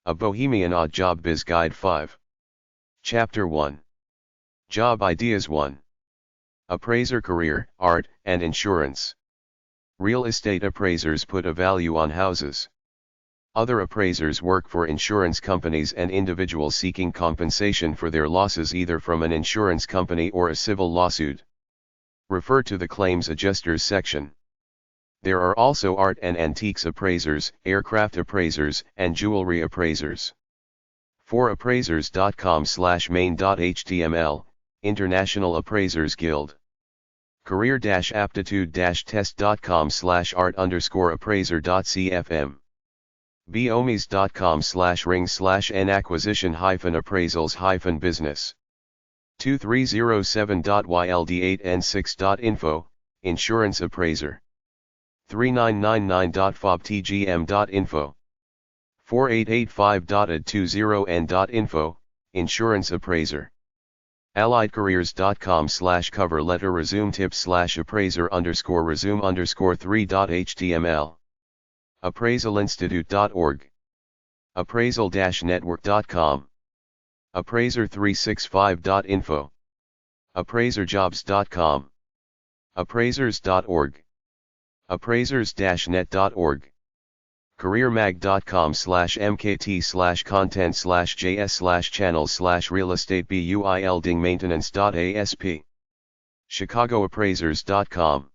A Bohemian-Odd Job-Biz Guide 5. Chapter 1. Job Ideas 1. Appraiser Career, Art, and Insurance. Real estate appraisers put a value on houses. Other appraisers work for insurance companies and individuals seeking compensation for their losses either from an insurance company or a civil lawsuit. Refer to the Claims Adjusters section. There are also art and antiques appraisers, aircraft appraisers, and jewelry appraisers. For appraisers.com/main.html, International Appraisers Guild. career-aptitude-test.com/art_appraiser.cfm. bomis.com/ring/n-acquisition-appraisals-business. 2307.yld8n6.info, Insurance Appraiser. 3999.fobtgm.info. 4885.ad20n.info, Insurance Appraiser. alliedcareers.com/cover letter resume tips/appraiser_resume_3.html. appraisalinstitute.org. appraisal-network.com. appraiser365.info. appraiserjobs.com. appraisers.org. appraisers-net.org. careermag.com/mkt/content/js/channels/real-estate-building-maintenance.asp. chicagoappraisers.com.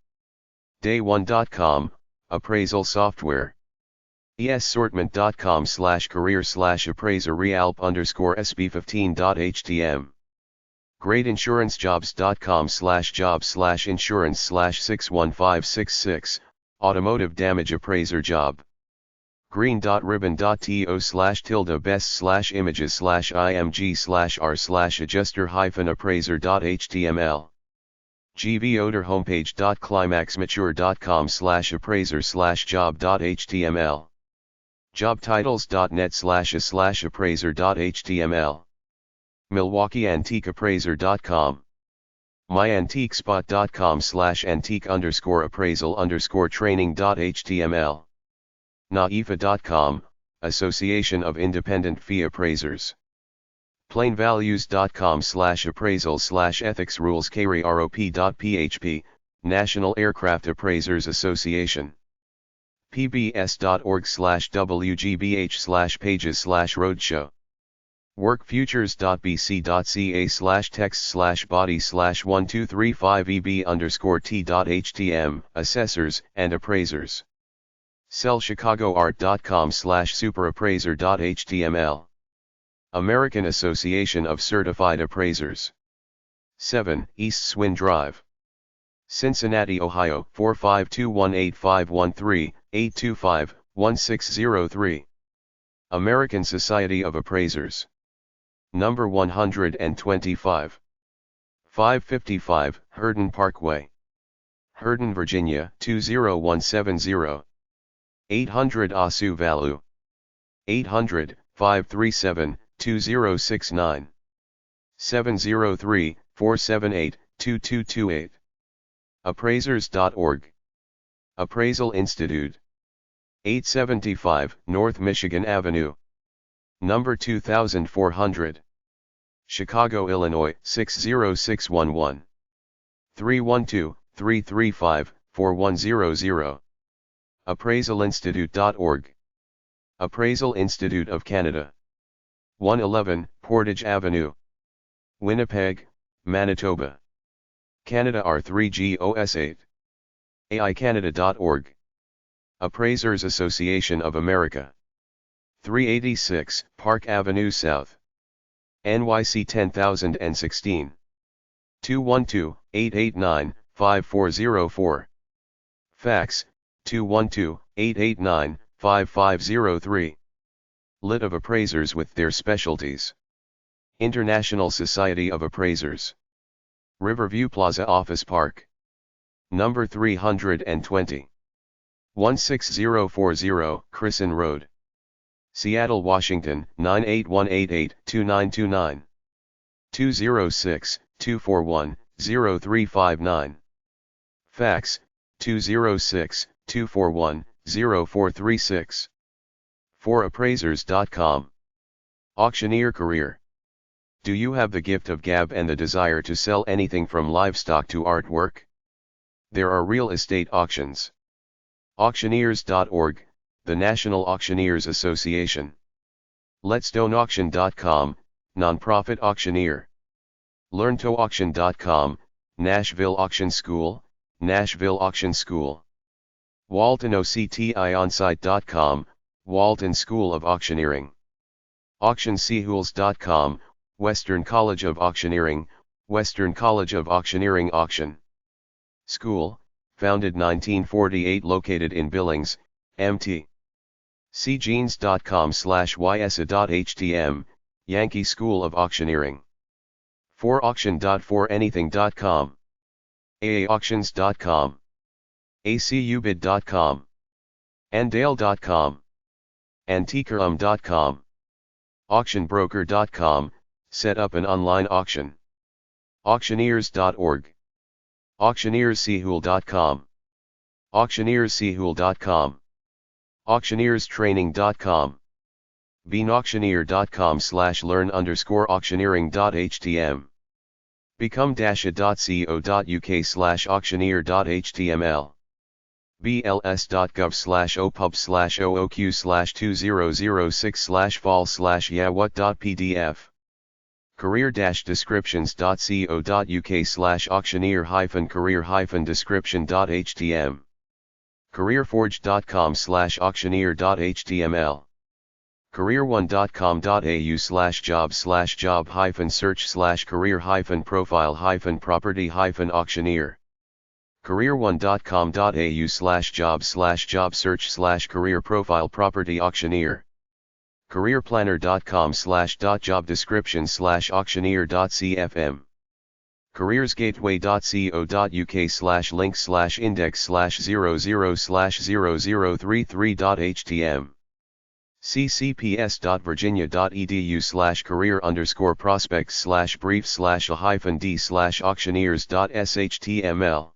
day1.com, appraisal software. esortment.com/career/appraiser-realp_sb15.htm. greatinsurance.jobs.com/jobs/insurance/61566, automotive damage appraiser job. green.ribbon.to/best/images/img/r/adjuster-appraiser.html. gvoter homepage.climaxmature.com/appraiser/job.html. jobtitles.net/a/appraiser.html. milwaukeeantiqueappraiser.com. myantiquespot.com/antique_appraisal_training.html. naifa.com, Association of Independent Fee Appraisers. plainvalues.com/appraisal/ethics rules KROP.php, National Aircraft Appraisers Association. pbs.org/wgbh/pages/roadshow. workfutures.bc.ca/text/body/1235eb_t.htm, assessors and appraisers. sellchicagoart.com/superappraiser.html. American Association of Certified Appraisers. 7 East Swin Drive, Cincinnati, Ohio 452-18513-825-1603. American Society of Appraisers. Number 125. 555 Herndon Parkway, Herndon, Virginia 20170. 800 Asu Valu. 800-537-2069. 703-478-2228. appraisers.org. Appraisal Institute. 875 North Michigan Avenue. Number 2400. Chicago, Illinois 60611. 312-335-4100. appraisalinstitute.org. Appraisal Institute of Canada. 111 Portage Avenue, Winnipeg, Manitoba, Canada R3GOS8. aicanada.org. Appraisers Association of America. 386 Park Avenue South, NYC 10016. 212-889-5404. Fax, 212-889-5503. Lit of appraisers with their specialties. International Society of Appraisers. Riverview Plaza Office Park. Number 320. 16040 Crisson Road, Seattle, Washington 98188-2929. 206-241-0359. Fax, 206-241-0436. 4appraisers.com. Auctioneer career. Do you have the gift of gab and the desire to sell anything from livestock to artwork? There are real estate auctions. Auctioneers.org, the National Auctioneers Association. Let'sDon'tAuction.com, nonprofit auctioneer. LearnToAuction.com, Nashville Auction School, Nashville Auction School. WaltonOCTIOnsite.com, Walton School of Auctioneering. AuctionSeahools.com, Western College of Auctioneering, Western College of Auctioneering Auction School, founded 1948, located in Billings, MT. cjeans.com/ysa.htm, Yankee School of Auctioneering. 4auction.foranything.com. aaauctions.com. acubid.com. andale.com. antiquerum.com. auctionbroker.com, set up an online auction. auctioneers.org. auctioneerseahool.com. auctioneerseahool.com. auctioneerstraining.com. beanauctioneer.com/learn_auctioneering.htm. become-a.co.uk/auctioneer.html. bls.gov/opub/0OQ/2006/fall/yawhat.pdf. career-descriptions.co.uk/auctioneer-career-description.htm. careerforge.com/auctioneer.html. career1.com.au/job/career-profile-property-auctioneer. career1.com.au/job/career-profile-property-auctioneer. careerplanner.com/.jobdescription/auctioneer.cfm. careersgateway.co.uk/link/index/00/0033.htm. ccps.virginia.edu/career_prospects/brief/a-d/auctioneers.shtml.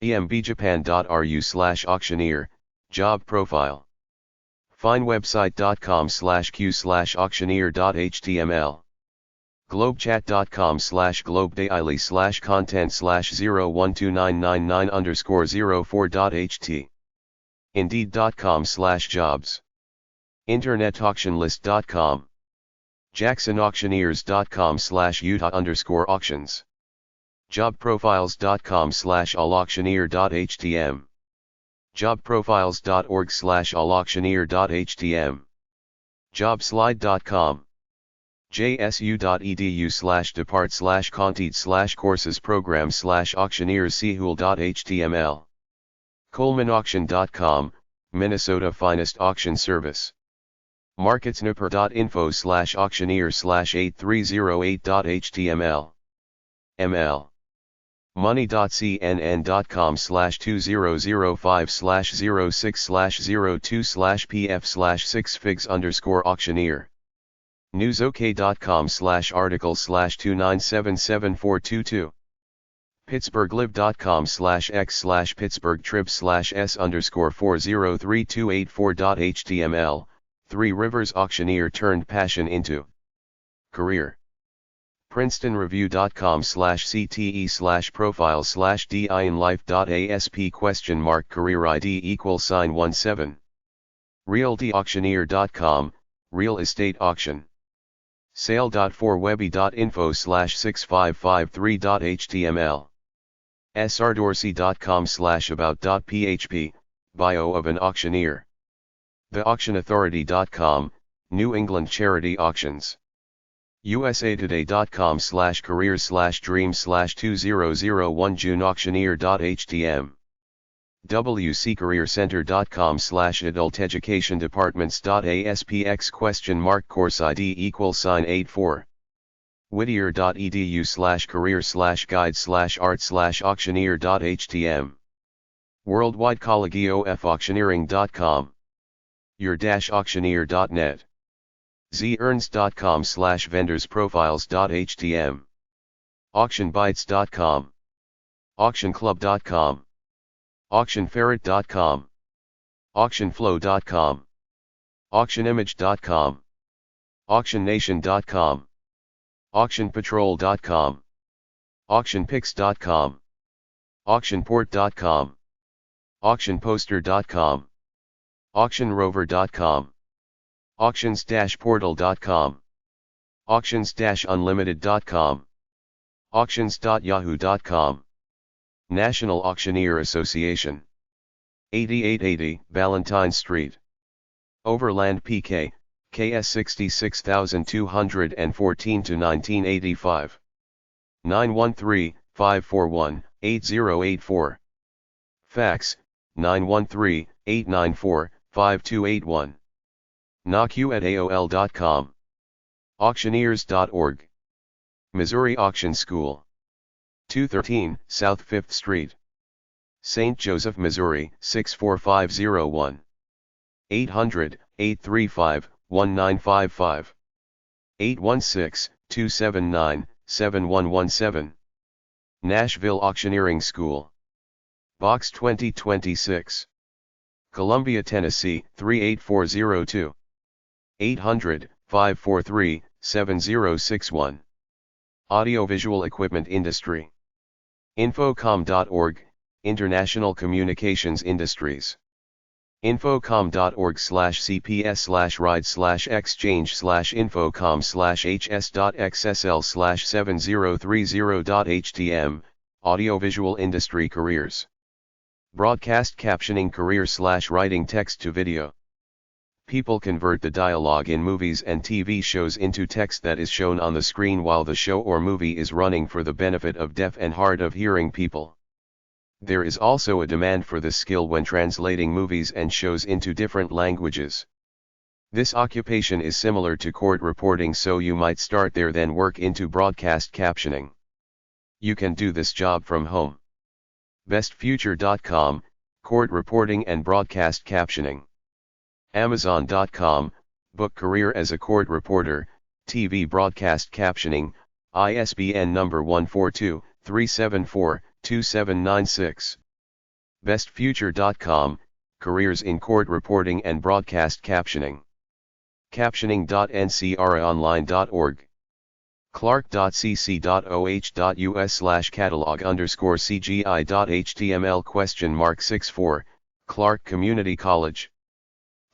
embjapan.ru/auctioneer, job profile. finewebsite.com/q/auctioneer.html. globechat.com/globedaily/content/0129999_04.ht. indeed.com/jobs. internetauctionlist.com. jacksonauctioneers.com/utah_auctions. jobprofiles.com/allauctioneer.htm. jobprofiles.org/allauctioneer.htm. jobslide.com. jsu.edu/depart/content/courses/programs/auctioneerseahool.html. colemanauction.com, Minnesota finest auction service. marketsnipper.info/auctioneer/8308.html. ml. money.cnn.com/2005/06/02/pf/6figs_auctioneer. newsok.com/article/29774222. pittsburghlib.com/x/pittsburgh_trip/s_403284.html. Three Rivers auctioneer turned passion into career. princetonreview.com/cte/profile/dinlife.asp?career ID =17. realtyauctioneer.com, real estate auction. sale.forwebby.info/6553.html. srdorsey.com/about.php, bio of an auctioneer. theauctionauthority.com, New England charity auctions. usatoday.com/careers/dreams/2001 juneauctioneer.htm. wcareercenter.com/adulteducationdepartments.aspx?course ID =84. whittier.edu/career/guide/art/auctioneer.htm. worldwide collegio-f-auctioneering.com. your-auctioneer.net. zearns.com/vendorsprofiles.htm. auctionbytes.com. auctionclub.com. auctionferret.com. auctionflow.com. auctionimage.com. AuctionNation.com, AuctionPatrol.com, AuctionPix.com, AuctionPort.com, AuctionPoster.com, AuctionRover.com, Auctions-Portal.com, Auctions-Unlimited.com, Auctions.yahoo.com, National Auctioneer Association, 8880 Ballantyne Street, Overland PK, KS 66214 to 1985, 913-541-8084, Fax, 913-894-5281, NAQ@aol.com, Auctioneers.org, Missouri Auction School, 213 South 5th Street, St. Joseph, Missouri 64501, 800-835-1955, 816-279-7117, Nashville Auctioneering School, Box 2026, Columbia, Tennessee 38402, 800-543-7061, Audiovisual Equipment Industry, Infocom.org, International Communications Industries, Infocom.org/cps/ride/exchange/infocom/hs.xsl/7030.htm, Audiovisual Industry Careers, Broadcast Captioning Career/writing text to video. People convert the dialogue in movies and TV shows into text that is shown on the screen while the show or movie is running for the benefit of deaf and hard of hearing people. There is also a demand for this skill when translating movies and shows into different languages. This occupation is similar to court reporting, so you might start there then work into broadcast captioning. You can do this job from home. BestFuture.com, court reporting and broadcast captioning. Amazon.com, book career as a court reporter, TV broadcast captioning, ISBN number 142-374-2796. BestFuture.com, careers in court reporting and broadcast captioning. Captioning.ncraonline.org. clark.cc.oh.us/catalog_cgi.html?64, Clark Community College.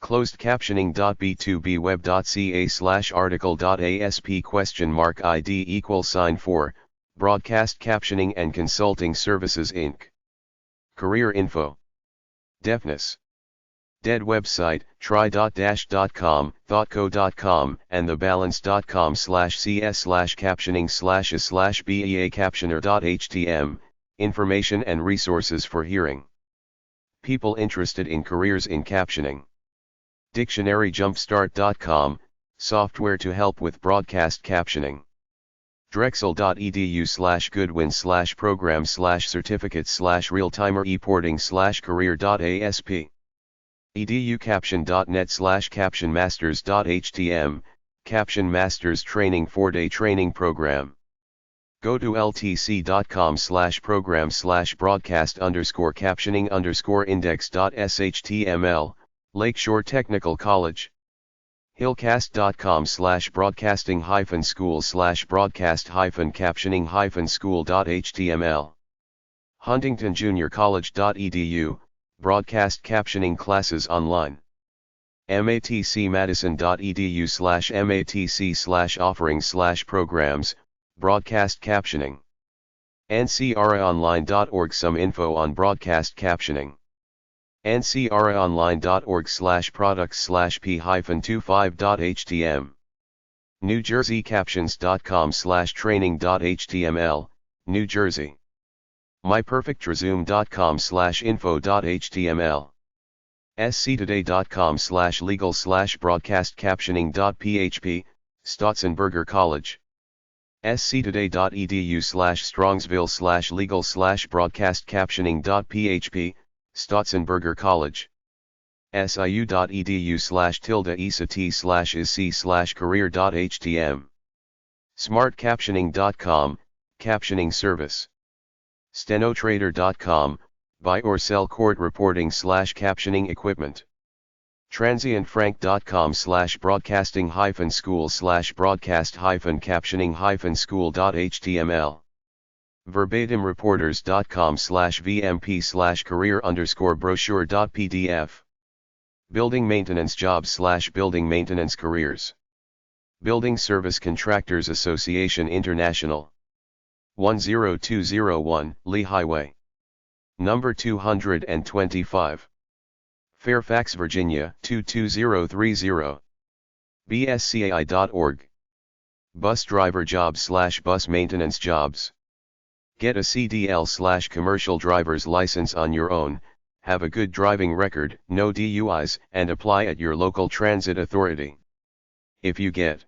Closed captioning.b2bweb.ca/article.asp?ID=4, Broadcast Captioning and Consulting Services Inc. Career info. Deafness. Dead website, try.dash.com, thoughtco.com, and thebalance.com/cs/captioning/is/bea captioner.htm, information and resources for hearing people interested in careers in captioning. Dictionaryjumpstart.com, software to help with broadcast captioning. Drexel.edu/goodwin/program/certificate/realtimer eporting/career.asp. educaption.net/captionmasters.htm, Caption Masters Training 4-day training program. Go to ltc.com/programs/broadcast_captioning_index.shtml, Lakeshore Technical College. hillcast.com/broadcasting-school/broadcast-captioning-school.html. huntingtonjuniorcollege.edu, broadcast captioning classes online. matcmadison.edu/matc/offerings/programs, broadcast captioning. ncraonline.org, some info on broadcast captioning. ncraonline.org/products/p-25.htm. newjerseycaptions.com/training.html, New Jersey. myperfectresume.com/info.html. sctoday.com/legal/broadcastcaptioning.php, Stotzenberger College. sctoday.edu/strongsville/legal/broadcastcaptioning.php, Stotzenberger College. siu.edu/tilde-isc/career.htm. smartcaptioning.com, captioning service. stenotrader.com, buy or sell court reporting/captioning equipment. transientfrank.com/broadcasting-school/broadcast-captioning-school.html. verbatimreporters.com/vmp/career_brochure.pdf. Building maintenance jobs/building maintenance careers. Building Service Contractors Association International. 10201 Lee Highway. Number 225. Fairfax, Virginia 22030. bscai.org. Bus driver jobs/bus maintenance jobs. Get a CDL/commercial driver's license on your own, have a good driving record, no DUIs, and apply at your local transit authority. If you get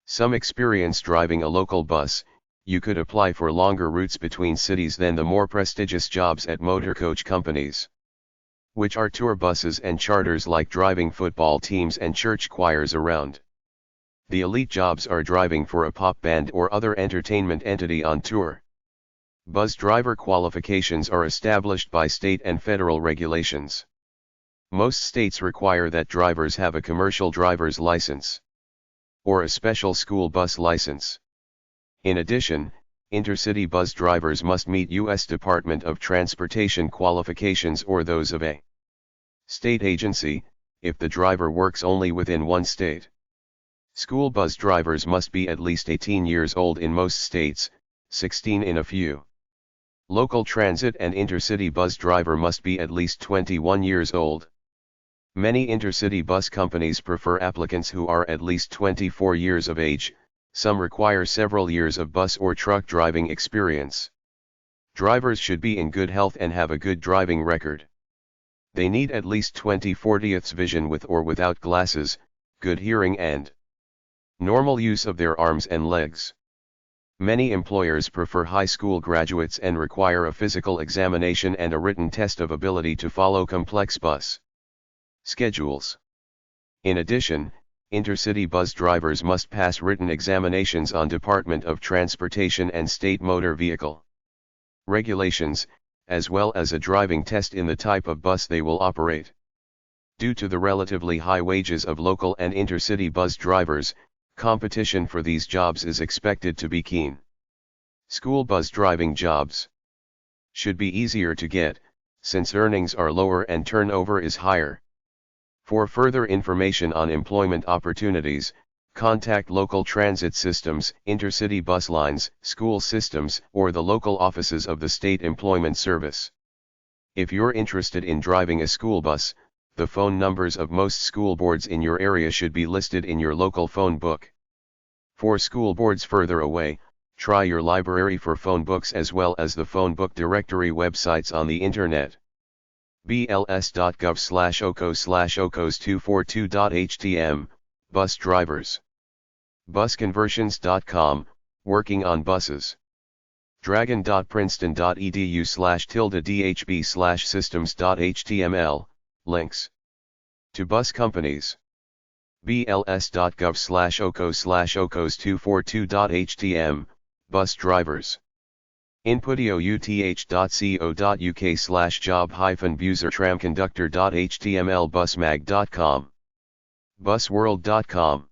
some experience driving a local bus, you could apply for longer routes between cities than the more prestigious jobs at motorcoach companies, which are tour buses and charters like driving football teams and church choirs around. The elite jobs are driving for a pop band or other entertainment entity on tour. Bus driver qualifications are established by state and federal regulations. Most states require that drivers have a commercial driver's license or a special school bus license. In addition, intercity bus drivers must meet U.S. Department of Transportation qualifications or those of a state agency, if the driver works only within one state. School bus drivers must be at least 18 years old in most states, 16 in a few. Local transit and intercity bus driver must be at least 21 years old. Many intercity bus companies prefer applicants who are at least 24 years of age. Some require several years of bus or truck driving experience. Drivers should be in good health and have a good driving record. They need at least 20/40 vision with or without glasses, good hearing and normal use of their arms and legs. Many employers prefer high school graduates and require a physical examination and a written test of ability to follow complex bus schedules. In addition, intercity bus drivers must pass written examinations on Department of Transportation and state motor vehicle regulations, as well as a driving test in the type of bus they will operate. Due to the relatively high wages of local and intercity bus drivers, competition for these jobs is expected to be keen. School bus driving jobs should be easier to get, since earnings are lower and turnover is higher. For further information on employment opportunities, contact local transit systems, intercity bus lines, school systems, or the local offices of the State Employment Service. If you're interested in driving a school bus, the phone numbers of most school boards in your area should be listed in your local phone book. For school boards further away, try your library for phone books as well as the phone book directory websites on the internet. bls.gov/ocos/ocos242.htm, bus drivers. busconversions.com, working on buses. dragon.princeton.edu/dhb/systems.html, links to bus companies. bls.gov/ocos/ocos242.htm, bus drivers. inputio.uk/job-buser-tramconductor.html, busmag.com, busworld.com,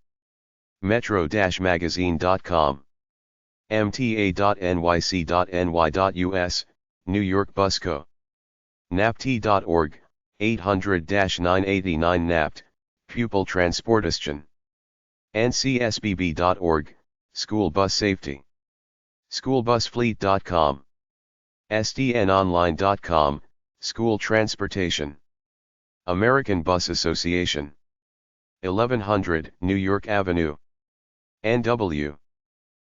metro-magazine.com, mta.nyc.ny.us, New York Busco. napt.org, 800-989 NAPT, Pupil Transportation. ncsbb.org, School Bus Safety. schoolbusfleet.com. sdnonline.com, School Transportation. American Bus Association. 1100 New York Avenue, NW.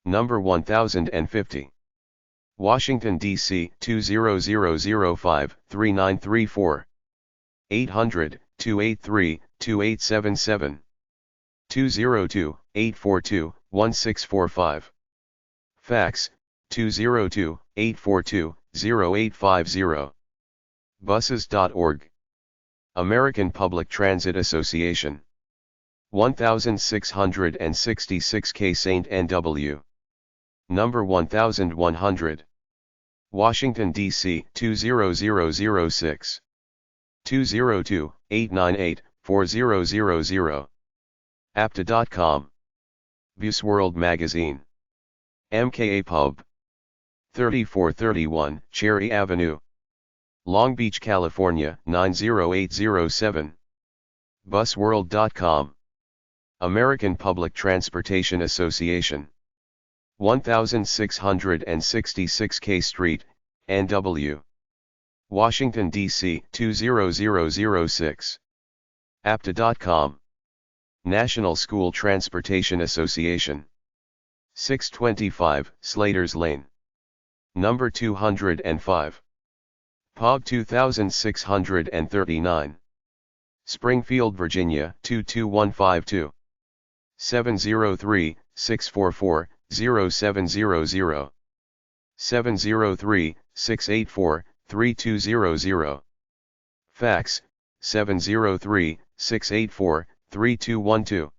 Number 1050. Washington, D.C. 20005-3934. 800-283-2877. 202-842-1645. Fax, 202-842-0850. Buses.org. American Public Transit Association. 1666 K St. N.W. Number 1100. Washington, D.C. 20006. 202-898-46 4000. Apta.com. Busworld Magazine. MK epub. 3431 Cherry Avenue, Long Beach, California 90807. Busworld.com. American Public Transportation Association. 1666 K Street, NW. Washington, D.C. 20006. Apta.com. National School Transportation Association. 625 Slater's Lane, number 205. POB 2639. Springfield, Virginia 22152. 703-644-0700. 703-684-3200. Fax 703-684-3212.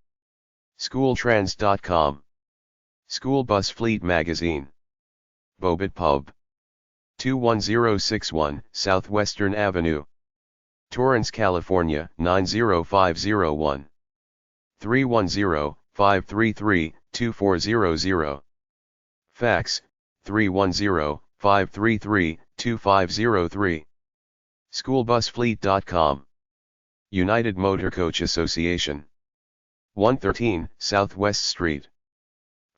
Schooltrans.com. School Bus Fleet Magazine. Bobit Pub. 21061 Southwestern Avenue, Torrance, California 90501. 310-533-2400. Fax 310-533-2503. Schoolbusfleet.com. United Motor Coach Association. 113 Southwest Street,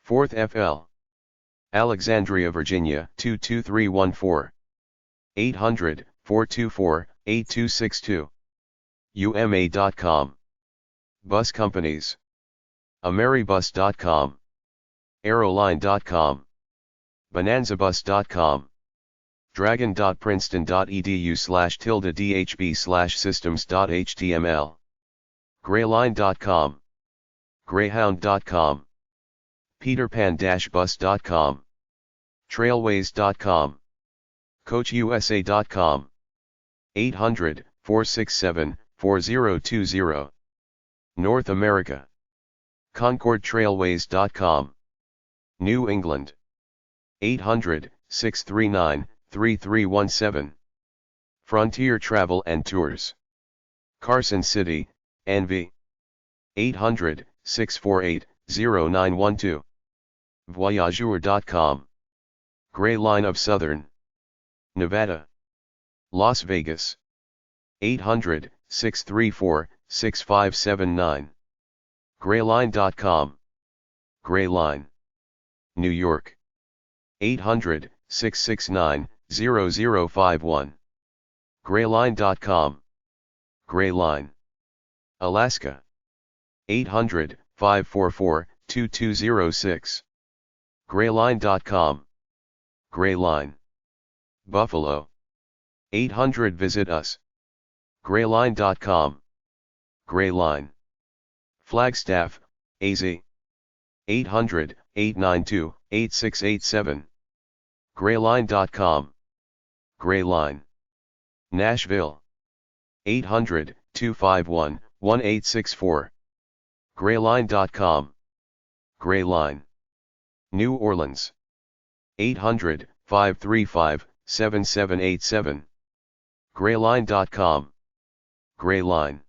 4th FL, Alexandria, Virginia 22314. 800-424-8262. UMA.com. Bus Companies. Ameribus.com. Aeroline.com. Bonanzabus.com. dragon.princeton.edu/dhb/systems.html. Greyline.com. Greyhound.com. peterpan-bus.com. trailways.com. coachusa.com. 800-467-4020. North America. concordtrailways.com. New England. 800-639-3317. Frontier Travel and Tours. Carson City, NV. 800-648-0912. Voyageur.com. Gray Line of Southern Nevada. Las Vegas. 800-634-6579. Grayline.com. Gray Line. New York. 800-669-0051. Grayline.com. Gray Line. Alaska. 800-544-2206. Grayline.com. Gray Line. Buffalo. 800 Visit Us. Grayline.com. Gray Line. Flagstaff, AZ. 800-892-8687. Grayline.com. Gray Line. Nashville. 800-251-1864. Grayline.com. Gray Line. New Orleans. 800-535-7787. Grayline.com. Gray Line.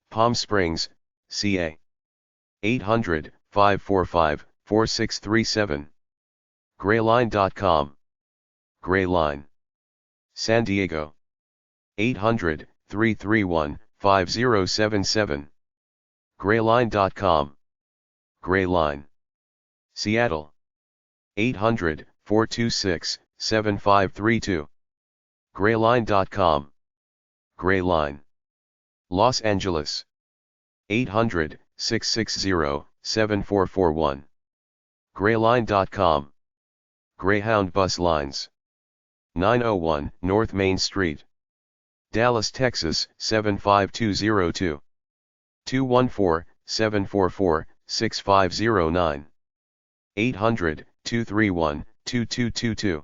Palm Springs, CA. 800-545-4637. Grayline.com. Gray Line. San Diego. 800-331-5077. Grayline.com. Gray Line. Seattle. 800-426-7532. Grayline.com. Gray Line. Los Angeles. 800-660-7441. Grayline.com. Greyhound Bus Lines. 901 North Main Street, Dallas, Texas 75202. 214-744-6509. 800-231-2222.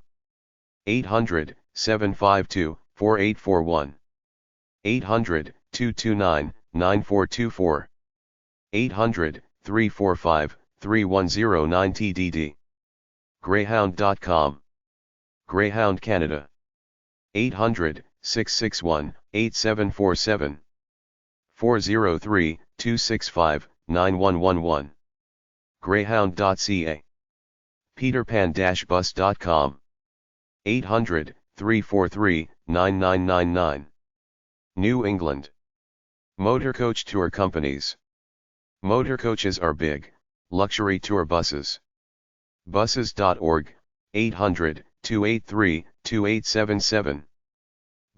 800-752-4841. 800-229-9424. 800-345-3109 TDD. Greyhound.com. Greyhound Canada. 800-661-8747. 403-265-9111. Greyhound.ca. peterpan-bus.com. 800-343-9999. New England. Motor coach tour companies. Motor coaches are big, luxury tour buses. Buses.org, 800-283-2877.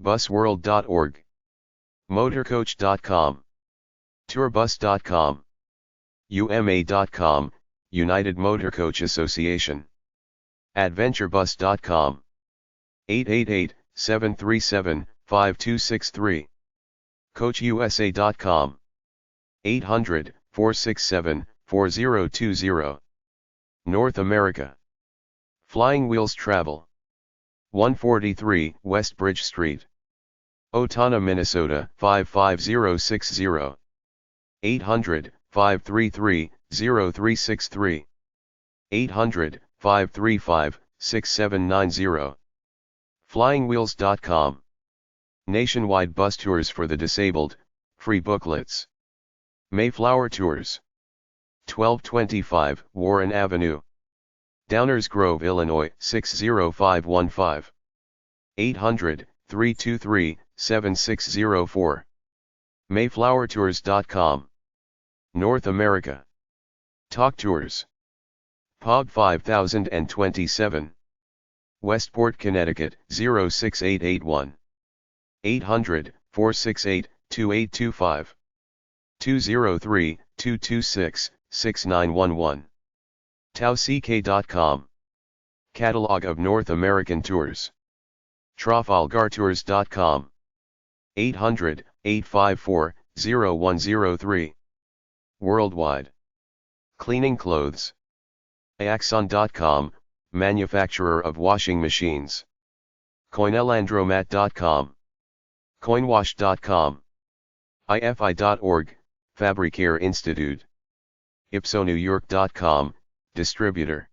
Busworld.org. Motorcoach.com. Tourbus.com. UMA.com, United Motor Coach Association. Adventurebus.com. 888-737-5263. CoachUSA.com. 800-467-4020. North America. Flying Wheels Travel. 143 West Bridge Street. Otana, Minnesota 55060. 800-533-0363. 800-535-6790. FlyingWheels.com. Nationwide bus tours for the disabled, free booklets. Mayflower Tours. 1225 Warren Avenue. Downers Grove, Illinois 60515. 800-323-7604. Mayflowertours.com. North America. Talk Tours. POB 5027. Westport, Connecticut 06881. 800-468-2825. 203-226-6911. TauCK.com. Catalog of North American tours. TrafalgarTours.com. 800-854-0103. Worldwide. Cleaning clothes. Axon.com, manufacturer of washing machines. Coinelandromat.com. Coinwash.com. IFI.org, Fabricare Institute. IpsoNewYork.com, distributor.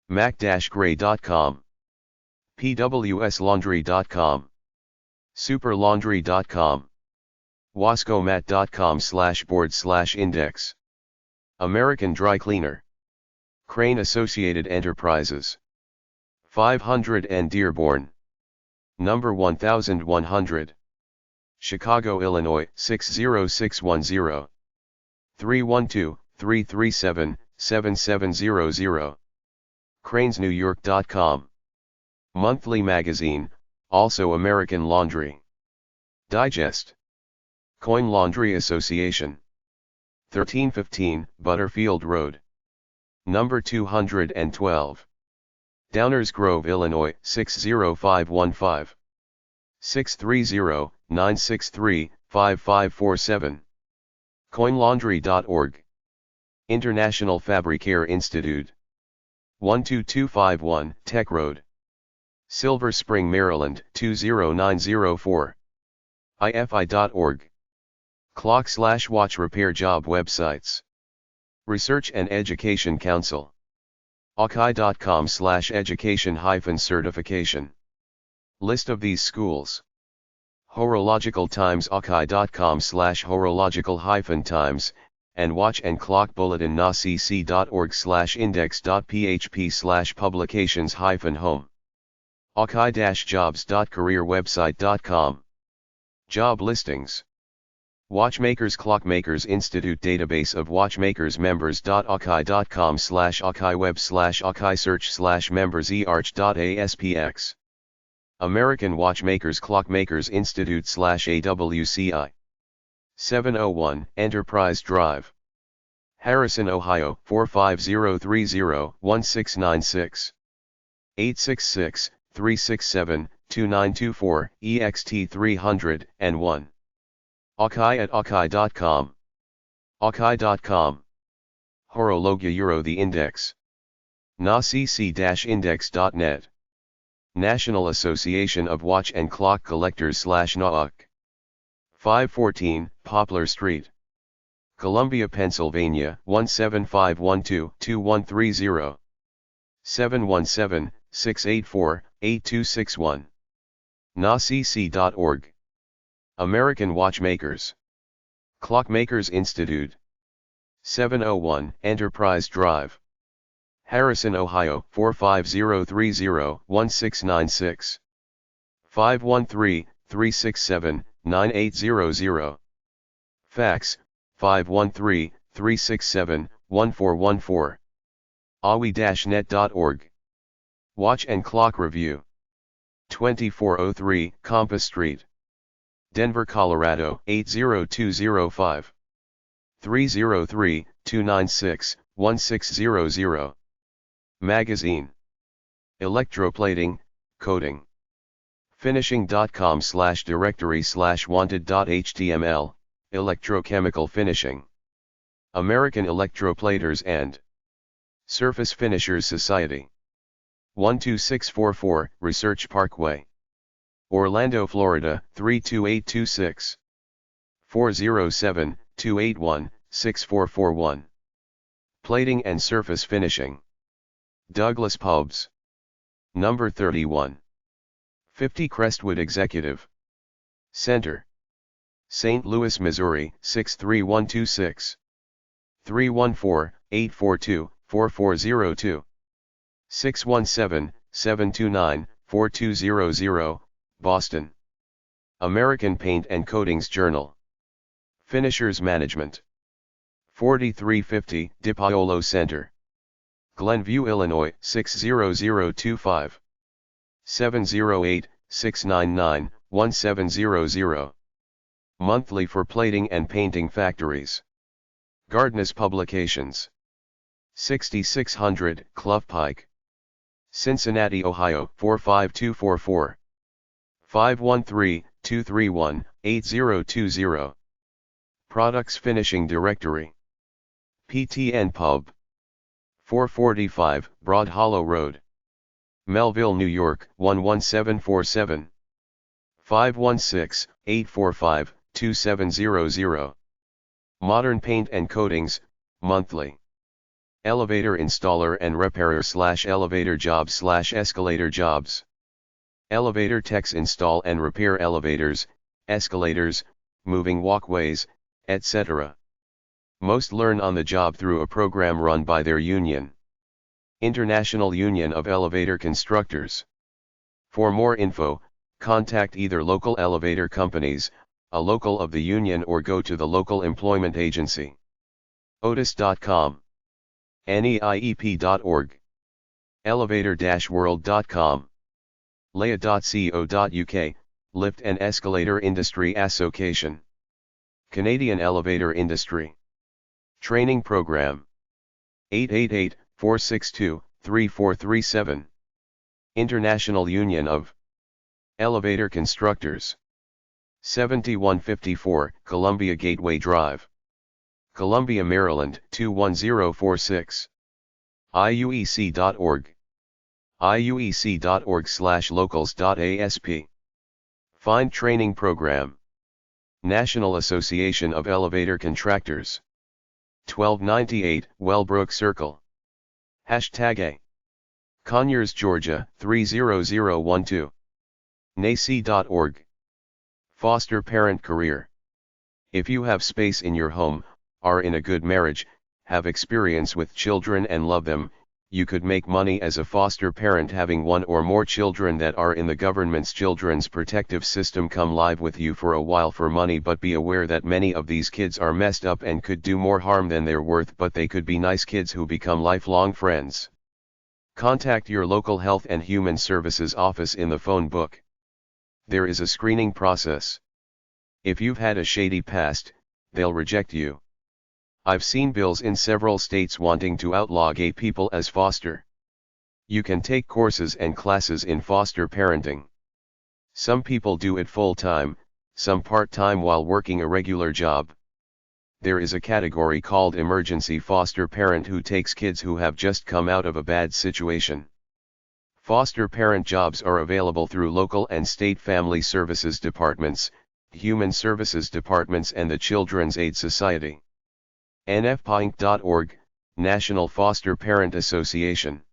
Mac-Gray.com. PWSLaundry.com. Superlaundry.com. Wascomat.com/board/index. American Dry Cleaner. Crane Associated Enterprises. 500 and Dearborn. Number 1100. Chicago, Illinois 60610. 312-337-7700. CranesNewYork.com. Monthly magazine, also American Laundry. Digest. Coin Laundry Association. 1315 Butterfield Road. Number 212. Downers Grove, Illinois 60515. 630-963-5547. Coinlaundry.org. International Fabricare Institute. 12251 Tech Road. Silver Spring, Maryland 20904. IFI.org. Clock/watch repair job websites. Research and Education Council. Akai.com/education-certification. List of these schools. Horological Times. Akai.com/horological-times, and Watch and Clock Bulletin. nacc.org/index.php/publications-home. Akai-jobs.careerwebsite.com. Job listings. Watchmakers Clockmakers Institute database of watchmakers members. Akai.com/Akai web/Akai search/members earch.aspx. American Watchmakers Clockmakers Institute /AWCI. 701 Enterprise Drive. Harrison, Ohio 45030-1696. 866-367-2924 EXT 301. Akai@akai.com. Akai.com. Horologia Euro the Index. nacc-index.net. National Association of Watch and Clock Collectors /NAUC. 514 Poplar Street. Columbia, Pennsylvania 17512-2130. 717-684-8261. nacc.org. American Watchmakers. Clockmakers Institute. 701 Enterprise Drive. Harrison, Ohio 45030-1696. 513-367-9800. Fax 513-367-1414. awi-net.org. Watch and Clock Review. 2403 Compass Street. Denver, Colorado 80205. 303-296-1600. Magazine. Electroplating, Coating. Finishing.com/directory/wanted.html, Electrochemical Finishing. American Electroplaters and Surface Finishers Society. 12644 Research Parkway. Orlando, Florida 32826. 407-281-6441. Plating and Surface Finishing. Douglas Pubs. Number 31. 50 Crestwood Executive Center. St. Louis, Missouri 63126. 314-842-4402. 617-729-4200, Boston. American Paint and Coatings Journal. Finishers Management. 4350 DiPaolo Center. Glenview, Illinois 60025. 708-699-1700. Monthly for Plating and Painting Factories. Gardner's Publications. 6600 Clough Pike. Cincinnati, Ohio 45244. 513-231-8020. Products Finishing Directory. PTN Pub. 445 Broad Hollow Road. Melville, New York 11747. 516-845-2700. Modern Paint and Coatings, Monthly. Elevator Installer and Repairer /Elevator Jobs /Escalator Jobs. Elevator Techs install and repair elevators, escalators, moving walkways, etc. Most learn on the job through a program run by their union. International Union of Elevator Constructors. For more info, contact either local elevator companies, a local of the union, or go to the local employment agency. Otis.com. NEIEP.org. Elevator-world.com. Leia.co.uk, Lift and Escalator Industry Association. Canadian Elevator Industry. Training Program. 888-462-3437. International Union of Elevator Constructors. 7154 Columbia Gateway Drive. Columbia, Maryland 21046. IUEC.org. IUEC.org/locals.asp. Find Training Program. National Association of Elevator Contractors. 1298 Wellbrook Circle. #A. Conyers, Georgia 30012. NACE.org. Foster Parent Career. If you have space in your home, are in a good marriage, have experience with children and love them, you could make money as a foster parent having one or more children that are in the government's Children's Protective System. Come live with you for a while for money, but be aware that many of these kids are messed up and could do more harm than they're worth, but they could be nice kids who become lifelong friends. Contact your local Health and Human Services office in the phone book. There is a screening process. If you've had a shady past, they'll reject you. I've seen bills in several states wanting to outlaw gay people as foster. You can take courses and classes in foster parenting. Some people do it full-time, some part-time while working a regular job. There is a category called emergency foster parent who takes kids who have just come out of a bad situation. Foster parent jobs are available through local and state family services departments, human services departments, and the Children's Aid Society. NFPINC.org, National Foster Parent Association.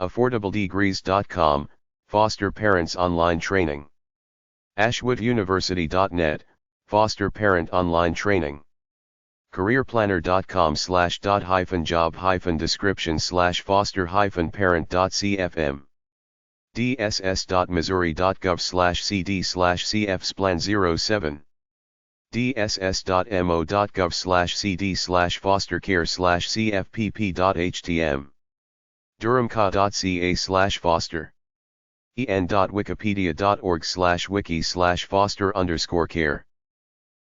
AffordableDegrees.com, Foster Parents Online Training. AshwoodUniversity.net, Foster Parent Online Training. careerplanner.com/dot-job-description/foster-parent.cfm. dss.missouri.gov/cd/cf/splan07. dss.mo.gov/cd/fostercare/cfpp.htm. durhamca.ca/foster. en.wikipedia.org/wiki/foster_care.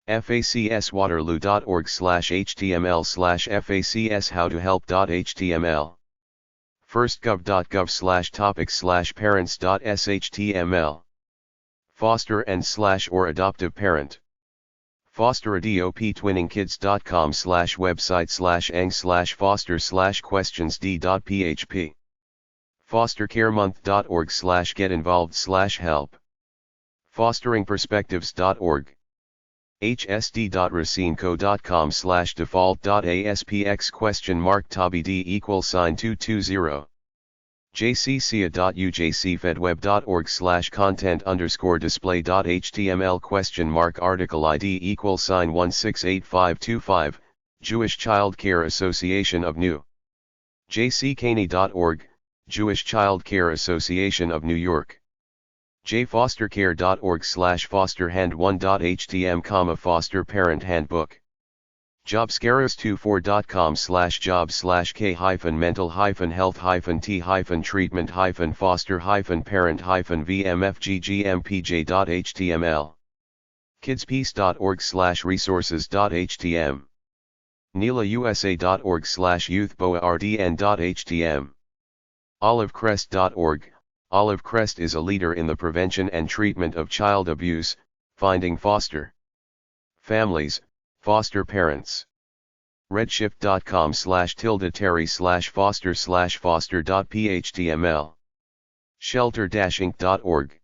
facswaterloo.org/html/facs-howtohelp.html. firstgov.gov/topics/parents.html. foster and/or adoptive parent. fosteradoptwinning-kids.com/website/ang/foster/questions-d.php. fostercaremonth.org/get-involved/help. fosteringperspectives.org. hsd.racine.co.com/default.aspx?tabd=220. jcca.ujcfedweb.org/content_display.html ?article ID =1685525 Jewish Child Care Association of New jccaney.org Jewish Child Care Association of New York. jfostercare.org/fosterhand1.htm, foster parent handbook. jobscares24.com/job/k-mental-health-t-treatment-foster-parent-vmfggmpj.html. kidspeace.org/resources.htm. neelausa.org/youthboardn.htm. olivecrest.org. Olivecrest is a leader in the prevention and treatment of child abuse, finding foster families, foster parents. redshift.com/terry/foster/foster.phtml. shelter-inc.org.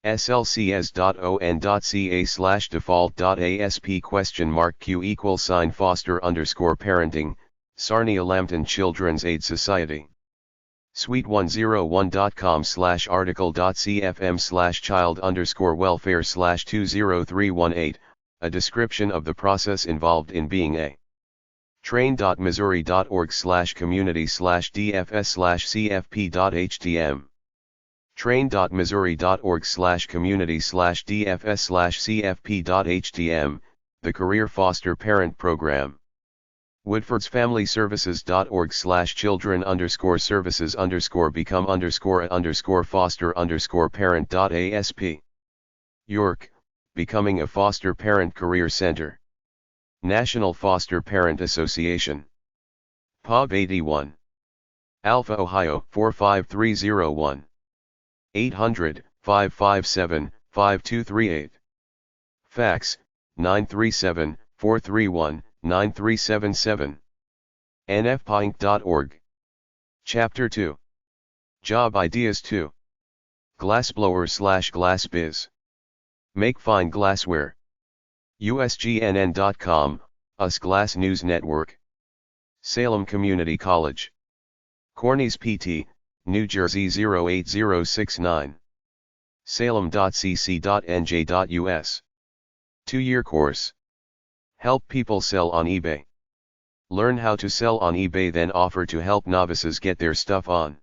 slcs.on.ca/default.asp?q=foster_parenting, Sarnia Lambton Children's Aid Society. suite101.com/article.cfm/child_welfare/20318, a description of the process involved in being a train.missouri.org/community/dfs/cfp.htm. train.missouri.org/community/dfs/cfp.htm, the Career Foster Parent Program. woodfordsfamilyservices.org/children_become_foster_parent.asp. York, Becoming a Foster Parent Career Center. National Foster Parent Association. POB 81. Alpha, Ohio 45301. 800-557-5238. Fax, 937-431-9377. nfpinc.org. Chapter 2. Job Ideas 2. Glassblower/Glass-Biz. Make fine glassware. usgnn.com, US Glass News Network. Salem Community College. Cornies PT, New Jersey 08069. salem.cc.nj.us. 2-year course. Help people sell on eBay. Learn how to sell on eBay, then offer to help novices get their stuff on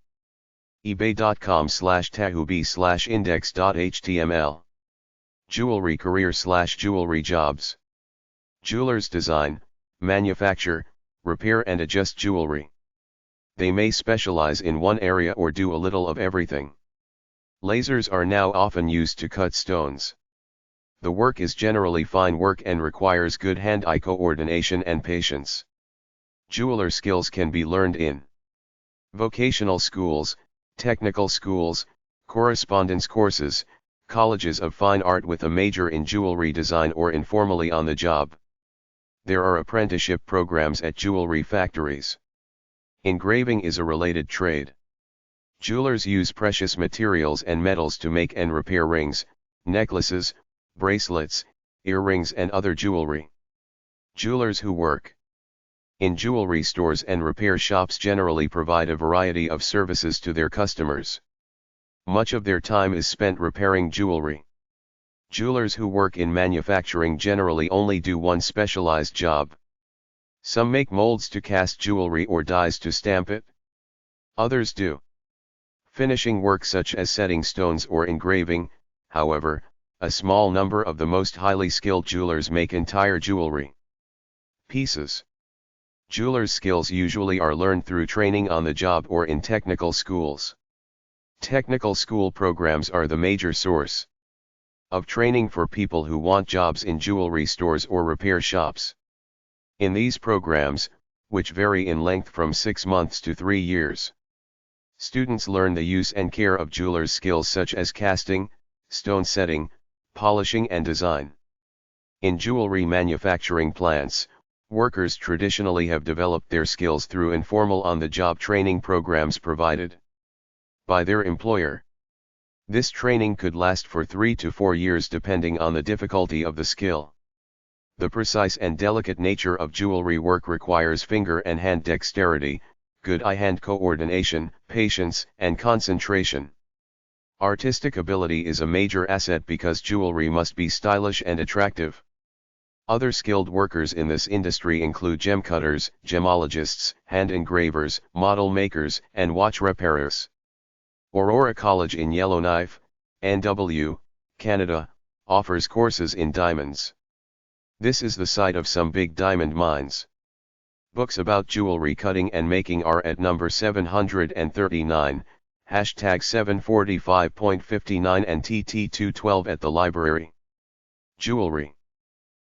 ebay.com/tahubi/index.html. Jewelry career/jewelry jobs. Jewelers design, manufacture, repair and adjust jewelry. They may specialize in one area or do a little of everything. Lasers are now often used to cut stones. The work is generally fine work and requires good hand-eye coordination and patience. Jeweler skills can be learned in vocational schools, technical schools, correspondence courses, colleges of fine art with a major in jewelry design, or informally on the job. There are apprenticeship programs at jewelry factories. Engraving is a related trade. Jewelers use precious materials and metals to make and repair rings, necklaces, bracelets, earrings and other jewelry. Jewelers who work in jewelry stores and repair shops generally provide a variety of services to their customers. Much of their time is spent repairing jewelry. Jewelers who work in manufacturing generally only do one specialized job. Some make molds to cast jewelry or dies to stamp it. Others do finishing work such as setting stones or engraving. However, a small number of the most highly skilled jewelers make entire jewelry pieces. Jewelers' skills usually are learned through training on the job or in technical schools. Technical school programs are the major source of training for people who want jobs in jewelry stores or repair shops. In these programs, which vary in length from 6 months to 3 years, students learn the use and care of jewelers' skills such as casting, stone setting, polishing and design. In jewelry manufacturing plants, workers traditionally have developed their skills through informal on-the-job training programs provided by their employer. This training could last for 3 to 4 years depending on the difficulty of the skill. The precise and delicate nature of jewelry work requires finger and hand dexterity, good eye-hand coordination, patience, and concentration. Artistic ability is a major asset because jewelry must be stylish and attractive. Other skilled workers in this industry include gem cutters, gemologists, hand engravers, model makers, and watch repairers. Aurora College in Yellowknife, NW, Canada, offers courses in diamonds. This is the site of some big diamond mines. Books about jewelry cutting and making are at number 739, hashtag 745.59 and TT212 at the library. Jewelry.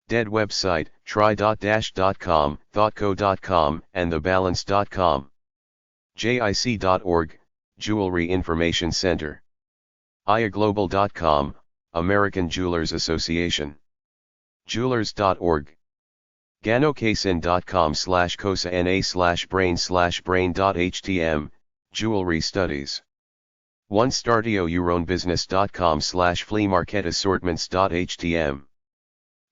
Dead website, try.dash.com, thoughtco.com, and thebalance.com. JIC.org, Jewelry Information Center. iaglobal.com, American Jewelers Association. Jewelers.org. ganocasin.com/cosa/brain/brain.htm, Jewelry Studies. 1startioeuronbusiness.com/fleamarketassortments.htm.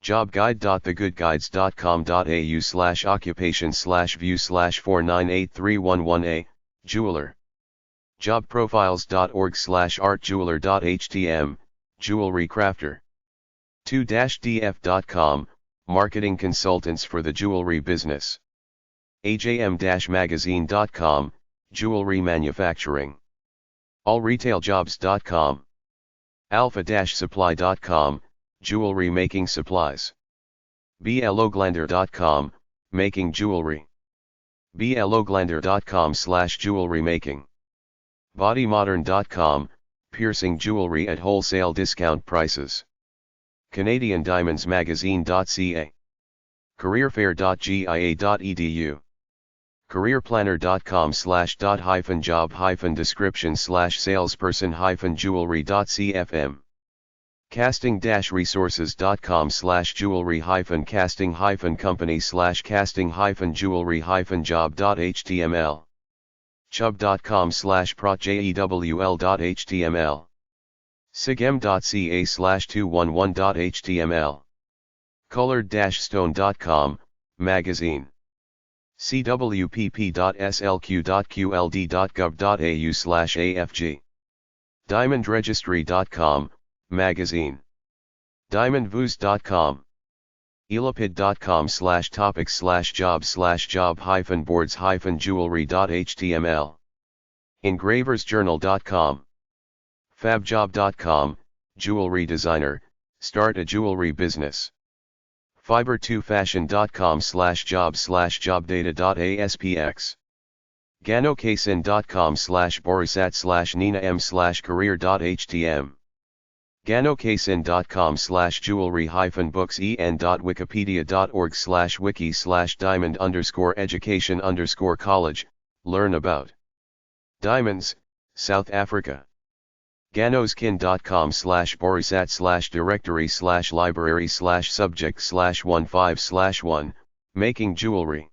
jobguide.thegoodguides.com.au/occupation/view/498311a, Jeweler. jobprofiles.org/artjeweler.htm, Jewelry Crafter. 2-df.com, Marketing Consultants for the Jewelry Business. ajm-magazine.com, Jewelry Manufacturing. allretail-jobs.com. alpha-supply.com, Jewelry Making Supplies. bloglander.com, Making Jewelry. bloglander.com/jewelry making. bodymodern.com, Piercing jewelry at wholesale discount prices. Canadian Diamonds Magazine.ca. careerfair.gia.edu. careerplanner.com/job-description/salesperson-jewelry.cfm. casting-resources.com/jewelry-company/casting-jewelry-job.html. chub.com/projEWL.html. sigem.ca/211.html. colored-stone.com, magazine. cwpp.slq.qld.gov.au/afg. diamondregistry.com, magazine. diamondvooz.com. elapid.com/topics/job/job-boards-jewelry.html. engraversjournal.com. fabjob.com, jewelry designer, start a jewelry business. fiber2fashion.com/job/jobdata.aspx. ganocasin.com/borisat/nina m/career.htm. ganocasin.com/jewelry-books.en.wikipedia.org/wiki/diamond_education_college, learn about diamonds, South Africa. ganoskin.com/borisat/directory/library/subject/15/1, making jewelry.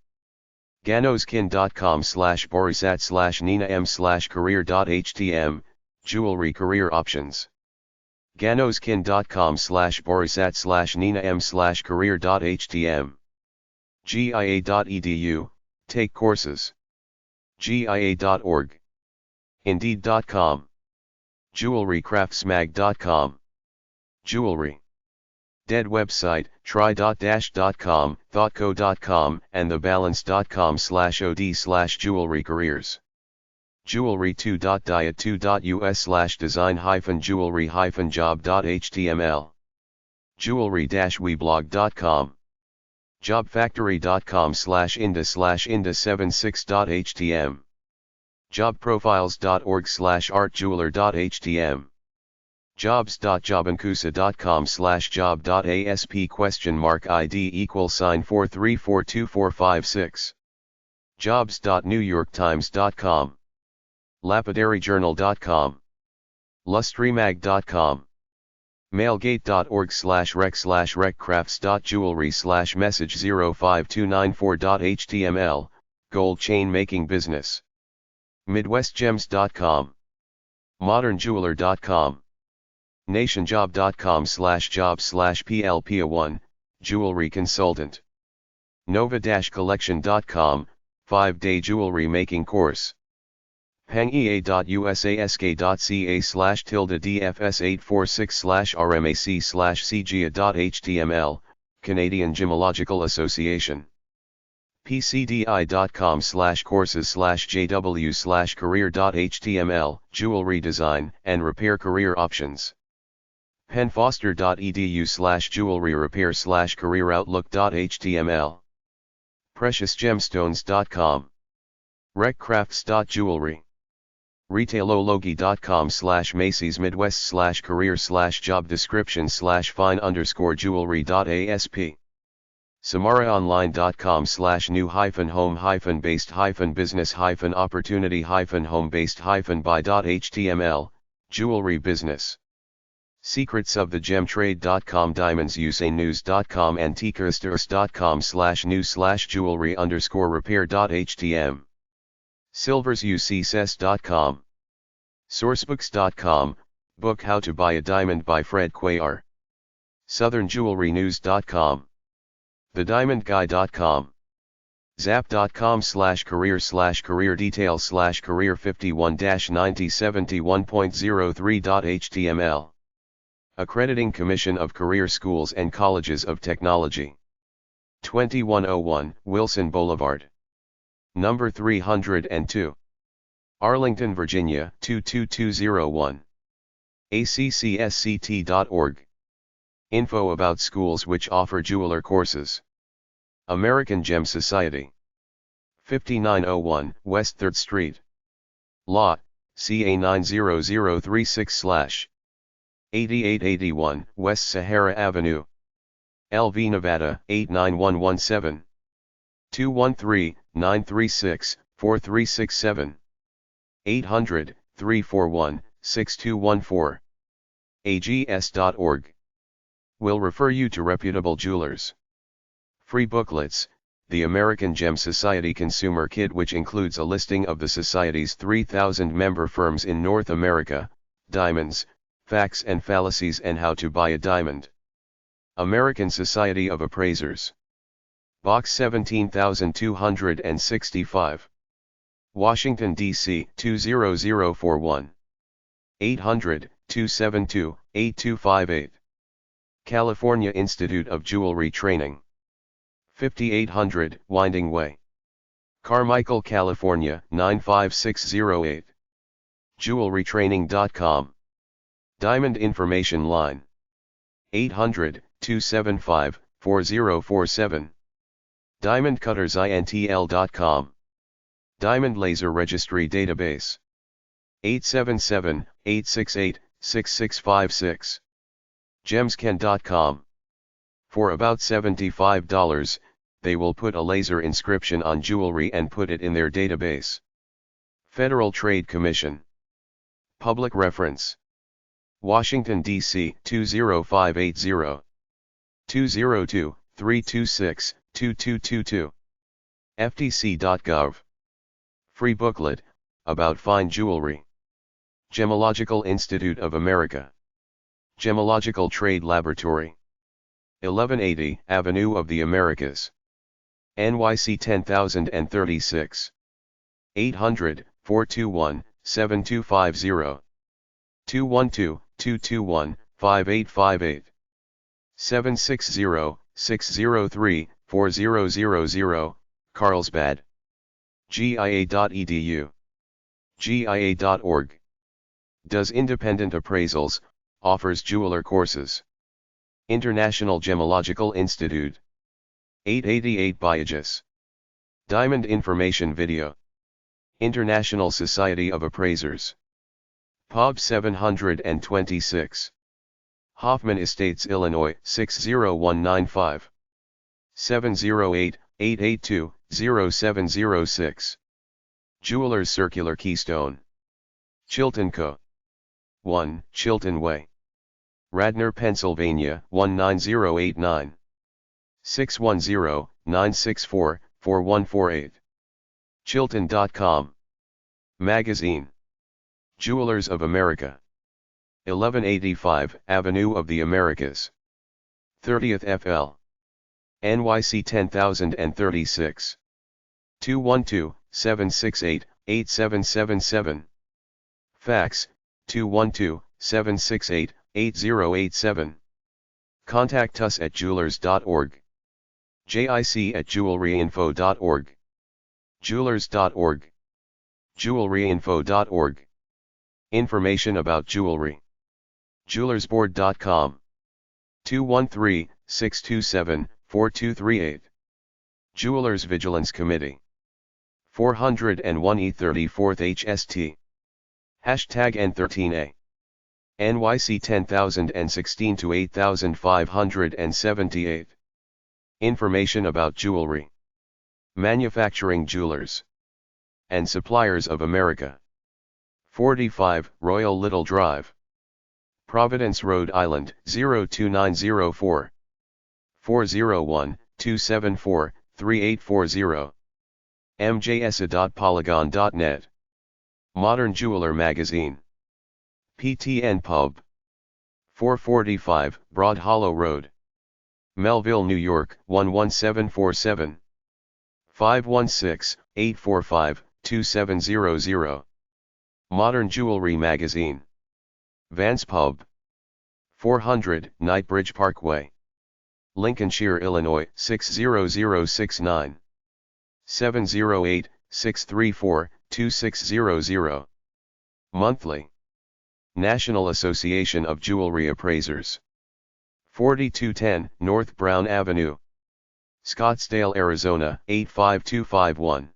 ganoskin.com/borisat/nina m/career.htm, jewelry career options. ganoskin.com/borisat/nina m/career.htm. gia.edu, take courses. gia.org. Indeed.com. jewelrycraftsmag.com. Jewelry. Dead website, try.dash.com, thoughtco.com, and thebalance.com/od/jewelry careers. Jewelry2.diet2.us/design-jewelry-job.html. Jewelry-weblog.com. Jobfactory.com/inda/inda76.htm. Jobprofiles.org/artjeweler.htm. jobs.jobancusa.com/job.asp?ID=4342456. jobs.newyorktimes.com. lapidaryjournal.com. lustrymag.com. mailgate.org/rec/recrafts.jewelry/message05294.html, gold chain making business. midwestgems.com. modernjeweler.com. nationjob.com/job/plpa1, jewelry consultant. nova-collection.com, 5-day jewelry making course. pangea.usa/dfs846/rmac/cga.html, Canadian Gemological Association. pcdi.com/courses/jw/career.html, jewelry design and repair career options. penfoster.edu/jewelry repair/career-outlook.html. preciousgemstones.com. recrafts.jewelry. retailology.com/Macy's Midwest/career/job description/fine_jewelry.asp. samaraonline.com/new-home-business-opportunity-home-based-buy.html, jewelry business. secretsofthegemtrade.com. diamondsusanews.com. antiquesters.com/new/jewelry_repair.htm. silversuccess.com. sourcebooks.com, book How to Buy a Diamond by Fred Cuellar. southernjewelrynews.com. thediamondguy.com. zap.com/career/career details/career 51-9071.03.html. Accrediting Commission of Career Schools and Colleges of Technology. 2101 Wilson Boulevard. Number 302. Arlington, Virginia 22201. accsct.org. Info about schools which offer jeweler courses. American Gem Society. 5901 West 3rd Street. Lot, CA 90036/8881 West Sahara Avenue. LV, Nevada 89117. 213-936-4367. 800-341-6214. ags.org. Will refer you to reputable jewelers. Free booklets, the American Gem Society Consumer Kit, which includes a listing of the Society's 3,000 member firms in North America, diamonds, facts and fallacies, and how to buy a diamond. American Society of Appraisers. Box 17265. Washington, D.C. 20041. 800-272-8258. California Institute of Jewelry Training. 5800 Winding Way. Carmichael, California 95608. Jewelrytraining.com. Diamond Information Line. 800-275-4047. DiamondCuttersIntl.com. Diamond Laser Registry Database. 877-868-6656. Gemscan.com. For about $75, they will put a laser inscription on jewelry and put it in their database. Federal Trade Commission. Public reference. Washington, D.C. 20580. 202-326-2222. ftc.gov. Free booklet, about fine jewelry. Gemological Institute of America. Gemological Trade Laboratory. 1180 Avenue of the Americas. NYC 10036. 800-421-7250. 5858. 760-603-4000, Carlsbad. GIA.edu. GIA.org. Does independent appraisals, offers jeweler courses. International Gemological Institute. 888 Biages. Diamond Information Video. International Society of Appraisers. POB 726. Hoffman Estates, Illinois 60195. 708-882-0706. Jewelers Circular Keystone. Chilton Co. 1 Chilton Way. Radnor, Pennsylvania 19089. 610-964-4148. Chilton.com. Magazine. Jewelers of America. 1185 Avenue of the Americas. 30th FL. NYC 10036. 212-768-8777. Fax, 212-768-8087. Contact us at jewelers.org. JIC@jewelryinfo.org. Jewelers.org. Jewelryinfo.org. Information about jewelry. Jewelersboard.com. 213-627-4238. Jewelers Vigilance Committee. 401E34th HST. Hashtag N13A. NYC 10016 to 8578. Information about jewelry. Manufacturing Jewelers and Suppliers of America. 45 Royal Little Drive. Providence, Rhode Island 02904. 401-274-3840. mjsa.polygon.net. Modern Jeweler Magazine. PTN Pub. 445 Broad Hollow Road. Melville, New York 11747. 516-845-2700. Modern Jewelry Magazine. Vance Pub. 400 Knightbridge Parkway. Lincolnshire, Illinois 60069. 708-634-2600. Monthly. National Association of Jewelry Appraisers. 4210 North Brown Avenue. Scottsdale, Arizona 85251.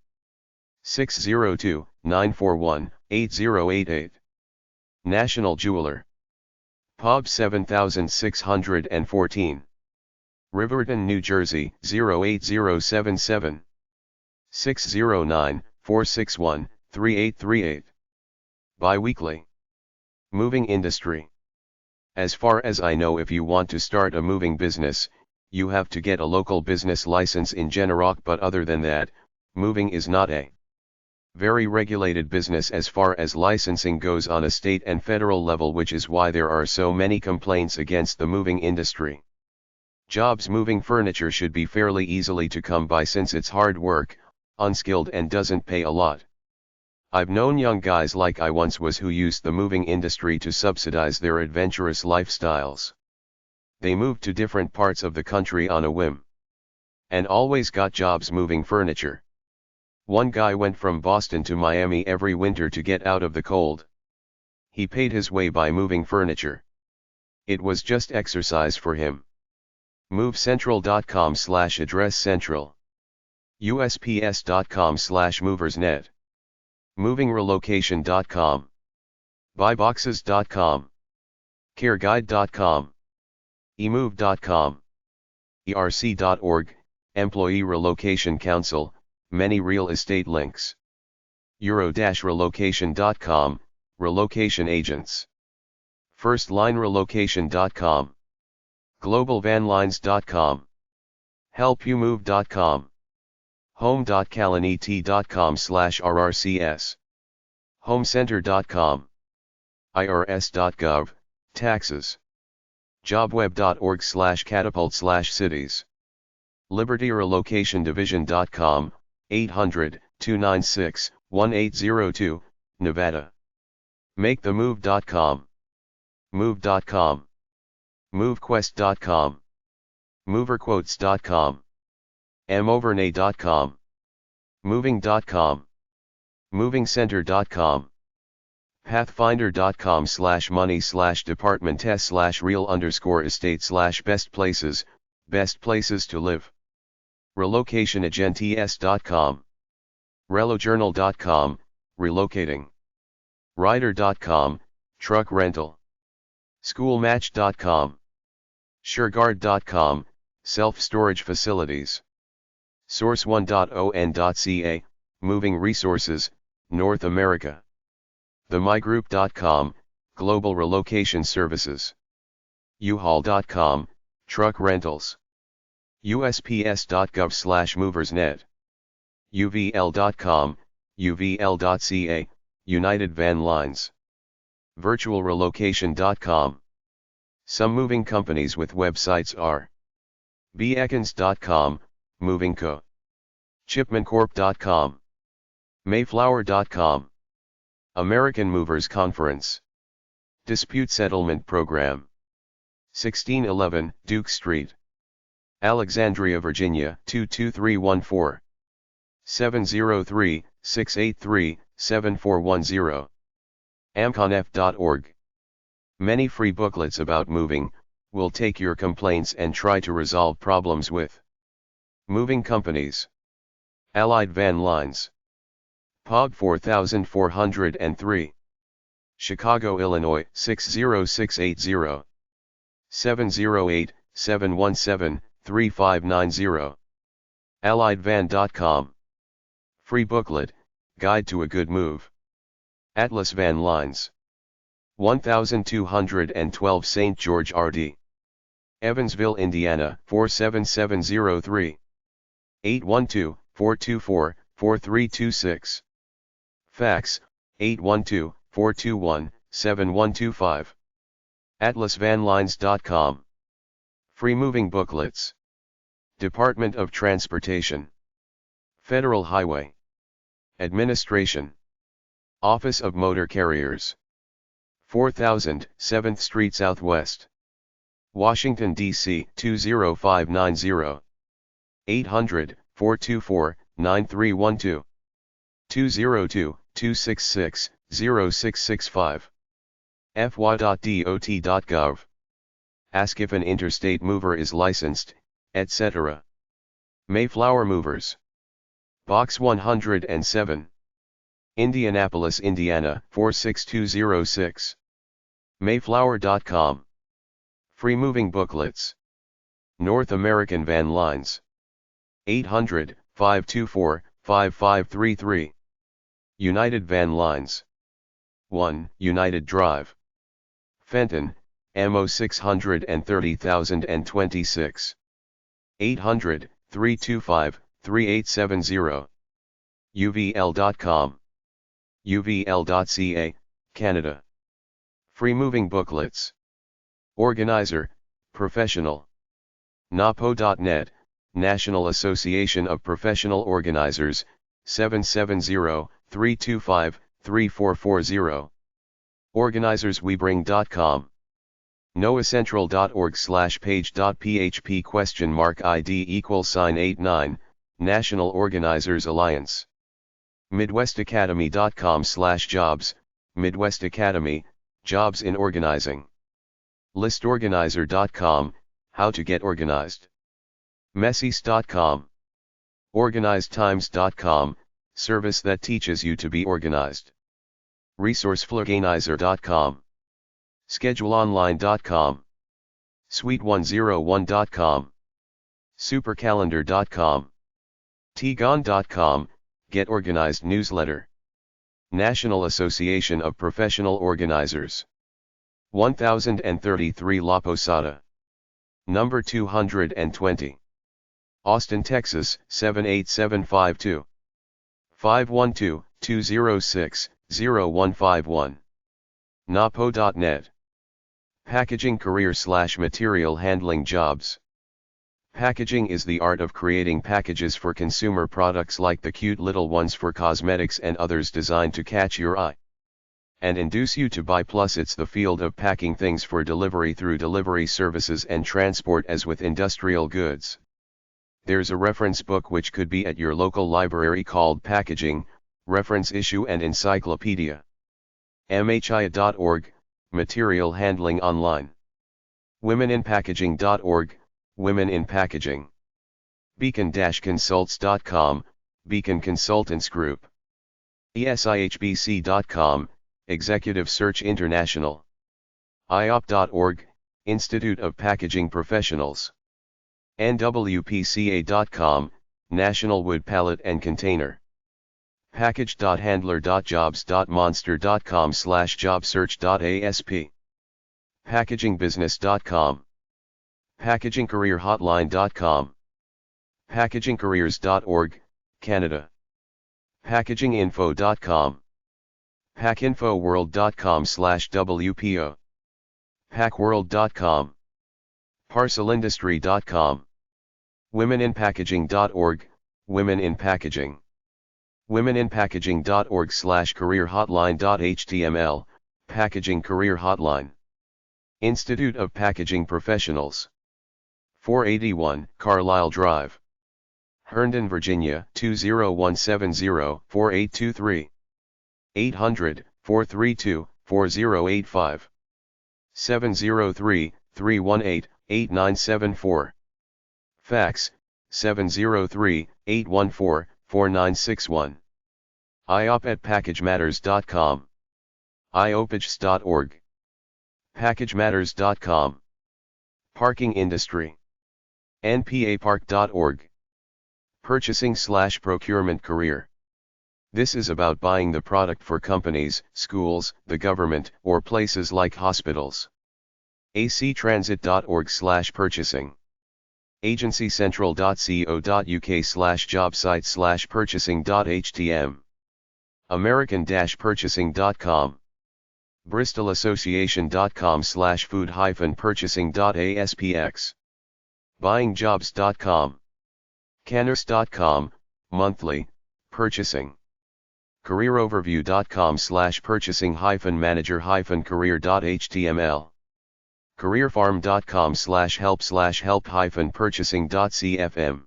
602-941-8088. National Jeweler. POB 7614. Riverton, New Jersey 08077. 609-461-3838. Biweekly. Moving Industry. As far as I know, if you want to start a moving business, you have to get a local business license in Genorock, but other than that, moving is not a very regulated business as far as licensing goes on a state and federal level, which is why there are so many complaints against the moving industry. Jobs moving furniture should be fairly easily to come by since it's hard work, unskilled, and doesn't pay a lot. I've known young guys like I once was who used the moving industry to subsidize their adventurous lifestyles. They moved to different parts of the country on a whim, and always got jobs moving furniture. One guy went from Boston to Miami every winter to get out of the cold. He paid his way by moving furniture. It was just exercise for him. MoveCentral.com/addresscentral. USPS.com/moversnet. MovingRelocation.com. Buyboxes.com. CareGuide.com. eMove.com. ERC.org, Employee Relocation Council, many real estate links. Euro-relocation.com, relocation agents. FirstLineRelocation.com. GlobalVanlines.com. HelpYouMove.com. Home.calineti.com/RRCS. HomeCenter.com. IRS.gov, taxes. Jobweb.org/catapult/cities. LibertyRelocationDivision.com, 800-296-1802, Nevada. MakeTheMove.com. Move.com. MoveQuest.com, MoverQuotes.com, MOvernay.com, Moving.com, MovingCenter.com, Pathfinder.com/money/department/real_estate/best places to live, Relocationagents.com, Relojournal.com, relocating, Rider.com, truck rental, Schoolmatch.com, SureGuard.com, self-storage facilities, Source1.on.ca, moving resources, North America, TheMyGroup.com, global relocation services, uhaul.com, truck rentals, usps.gov/moversnet, uvl.com, uvl.ca, United Van Lines, virtualrelocation.com. Some moving companies with websites are beacons.com, Moving Co., chipmancorp.com, mayflower.com, American Movers Conference, Dispute Settlement Program, 1611 Duke Street, Alexandria, Virginia 22314, 703-683-7410, amconf.org. Many free booklets about moving will take your complaints and try to resolve problems with moving companies. Allied Van Lines, POG 4403, Chicago, Illinois 60680, 708-717-3590, AlliedVan.com. Free booklet, Guide to a Good Move. Atlas Van Lines, 1212 St. George RD, Evansville, Indiana 47703, 812-424-4326. Fax, 812-421-7125. AtlasVanLines.com. Free moving booklets. Department of Transportation, Federal Highway Administration, Office of Motor Carriers, 4000 7th Street Southwest, Washington, D.C. 20590, 800-424-9312, 202-266-0665, fy.dot.gov. Ask if an interstate mover is licensed, etc. Mayflower Movers, Box 107, Indianapolis, Indiana 46206. Mayflower.com. Free moving booklets. North American Van Lines, 800-524-5533. United Van Lines, 1 United Drive, Fenton, MO 630026, 800-325-3870. uvl.com, uvl.ca, Canada. Free moving booklets. Organizer, Professional. NAPO.net, National Association of Professional Organizers, 770-325-3440. OrganizersWeBring.com. NoaCentral.org/page.php?id=89, National Organizers Alliance. MidwestAcademy.com/jobs, Midwest Academy, Jobs in Organizing. ListOrganizer.com, How to get organized. Messis.com. OrganizedTimes.com, service that teaches you to be organized. ResourceFlorganizer.com. ScheduleOnline.com. Suite101.com. Supercalendar.com. Tgon.com, Get Organized Newsletter. National Association of Professional Organizers. 1033 La Posada. Number 220. Austin, Texas 78752. 512-206-0151. napo.net. Packaging career/material handling jobs. Packaging is the art of creating packages for consumer products like the cute little ones for cosmetics and others designed to catch your eye. and induce you to buy. Plus it's the field of packing things for delivery through delivery services and transport as with industrial goods. There's a reference book which could be at your local library called Packaging, Reference Issue and Encyclopedia. MHIA.org, Material Handling Online. WomenInPackaging.org, Women in Packaging. Beacon-Consults.com, Beacon Consultants Group. ESIHBC.com, Executive Search International. IOP.org, Institute of Packaging Professionals. NWPCA.com, National Wood Pallet and Container. Package.handler.jobs.monster.com/jobsearch.asp. Packagingbusiness.com. Packagingcareerhotline.com. Packagingcareers.org, Canada. Packaginginfo.com. Packinfoworld.com/WPO. Packworld.com. Parcelindustry.com. Womeninpackaging.org, Women in Packaging. Womeninpackaging.org/careerhotline.html, Packaging Career Hotline. Institute of Packaging Professionals. 481 Carlisle Drive. Herndon, Virginia 20170-4823. 800-432-4085. 703-318-8974. Fax, 703-814-4961. IOP@packagematters.com. iopage.org. Packagematters.com. Parking Industry. npapark.org. Purchasing/procurement career. This is about buying the product for companies, schools, the government, or places like hospitals. actransit.org/purchasing. agencycentral.co.uk/jobsite/purchasing.htm. American-purchasing.com. bristolassociation.com/food-purchasing.aspx. buyingjobs.com. caners.com, monthly, purchasing. careeroverview.com/purchasing-manager-career.html. careerfarm.com/help/help-purchasing.cfm.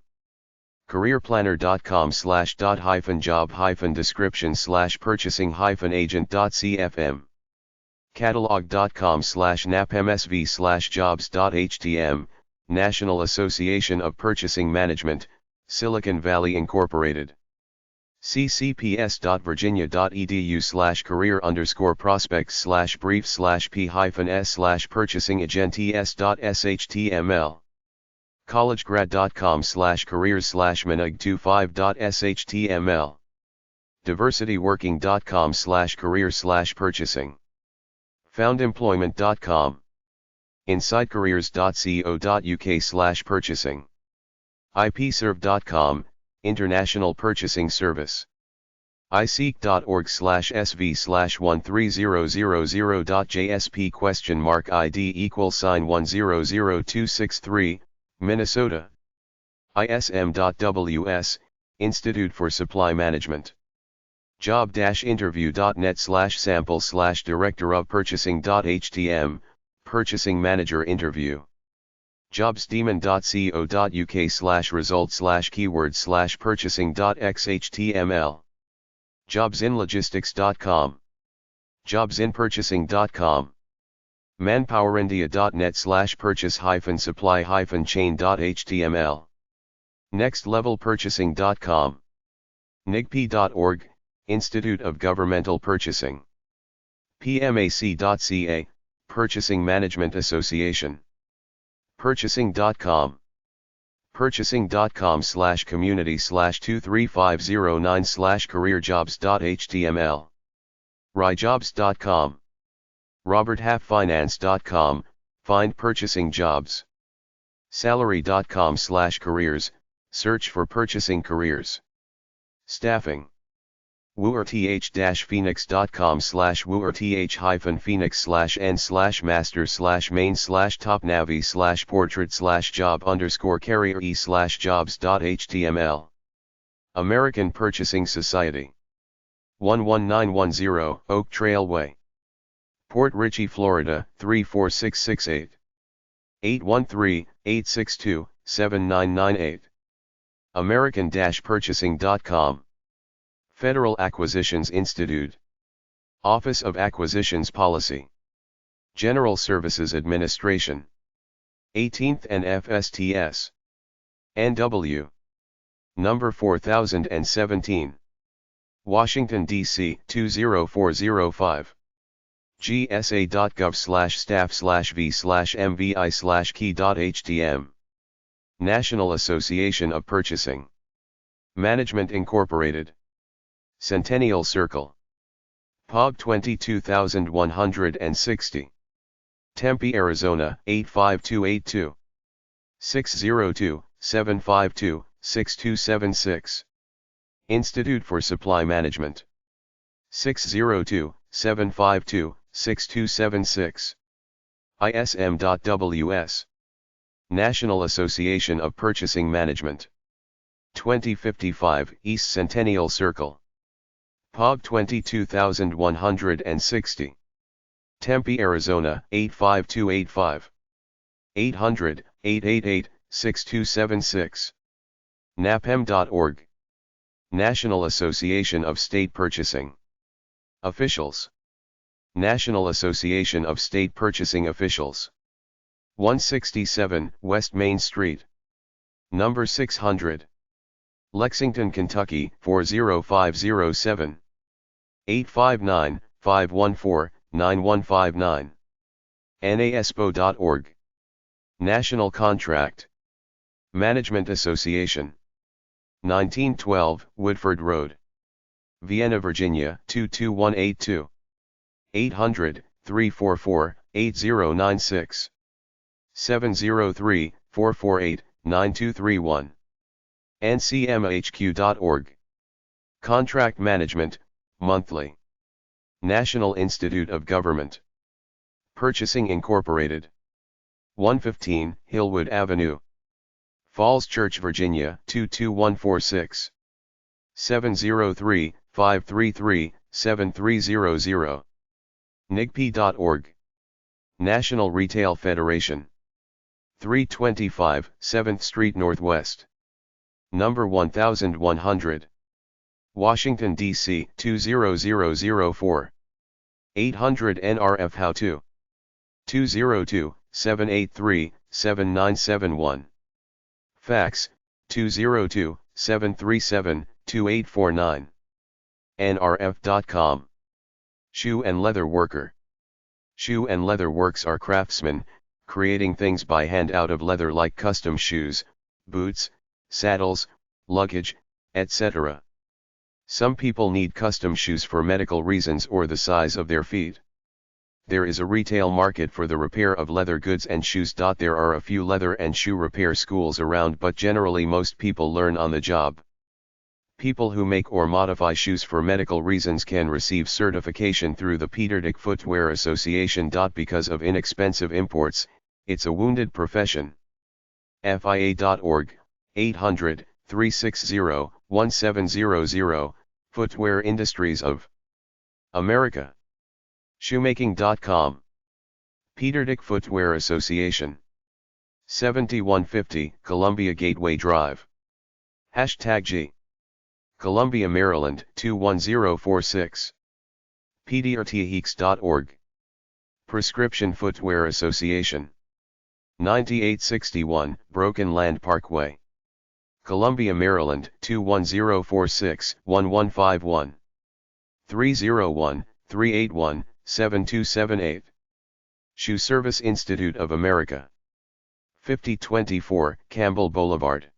careerplanner.com/dot-job-description/purchasing-agent.cfm. catalog.com/napmsv/jobs.htm, National Association of Purchasing Management, Silicon Valley Incorporated. ccps.virginia.edu/career_prospects/brief/p-s/purchasing-agent.ts.html. collegegrad.com/careers/minug25.shtml. diversityworking.com/career/purchasing. foundemployment.com. insidecareers.co.uk/purchasing. ipserve.com, International Purchasing Service. iseek.org/sv/13000.jsp?ID=100263, Minnesota. ism.ws, Institute for Supply Management. job-interview.net/sample/director of purchasing.htm, Purchasing Manager Interview. jobsdemon.co.uk/results/keyword/purchasing.xhtml. jobsinlogistics.com. jobsinpurchasing.com. manpowerindia.net/purchase-supply-chain.html. nextlevelpurchasing.com. nigp.org, Institute of Governmental Purchasing. pmac.ca, Purchasing Management Association. purchasing.com. purchasing.com/community/23509/careerjobs.html. ryjobs.com. roberthalffinance.com, Find Purchasing Jobs. salary.com/careers, Search for purchasing careers. Staffing. woorth-phoenix.com/woorth-phoenix/n/master/main/top-navy/portrait/job_carrier-e/jobs.html. American Purchasing Society. 11910 Oak Trail Way. Port Richey, Florida, 34668. 813-862-7998. American-Purchasing.com. Federal Acquisitions Institute. Office of Acquisitions Policy. General Services Administration. 18th and FSTS. NW. Number 4017. Washington, D.C. 20405. gsa.gov/staff/v/mvi/key.htm. National Association of Purchasing Management Incorporated. Centennial Circle. POG 22160. Tempe, Arizona 85282. 602-752-6276. Institute for Supply Management. 602-752-6276. ISM.WS. National Association of Purchasing Management. 2055 East Centennial Circle. POG 22160. Tempe, Arizona 85285. 800-888-6276. NAPM.org. National Association of State Purchasing Officials. National Association of State Purchasing Officials. 167 West Main Street. Number 600. Lexington, Kentucky 40507. 859-514-9159. NASPO.org. National Contract Management Association. 1912 Woodford Road. Vienna, Virginia 22182. 800-344-8096. 703-448-9231. NCMHQ.org. Contract Management, Monthly. National Institute of Government. Purchasing Incorporated. 115 Hillwood Avenue. Falls Church, Virginia 22146. 703-533-7300. NIGP.org. National Retail Federation. 325 7th Street Northwest. Number 1100. Washington, D.C. 20004. 800 NRF How To. 202-783-7971. Fax, 202-737-2849. nrf.com. Shoe and Leather Worker. Shoe and Leather Works are craftsmen, creating things by hand out of leather like custom shoes, boots, saddles, luggage, etc. Some people need custom shoes for medical reasons or the size of their feet. There is a retail market for the repair of leather goods and shoes. There are a few leather and shoe repair schools around, but generally most people learn on the job. People who make or modify shoes for medical reasons can receive certification through the Peter Dick Footwear Association. Because of inexpensive imports, it's a wounded profession. FIA.org, 800-360-1700, Footwear Industries of America. Shoemaking.com. Peter Dick Footwear Association. 7150 Columbia Gateway Drive. #G. Columbia, Maryland 21046. pediatrcheeks.org. Prescription Footwear Association. 9861 Broken Land Parkway. Columbia, Maryland 21046-1151. 301-381-7278. Shoe Service Institute of America. 5024 Campbell Boulevard.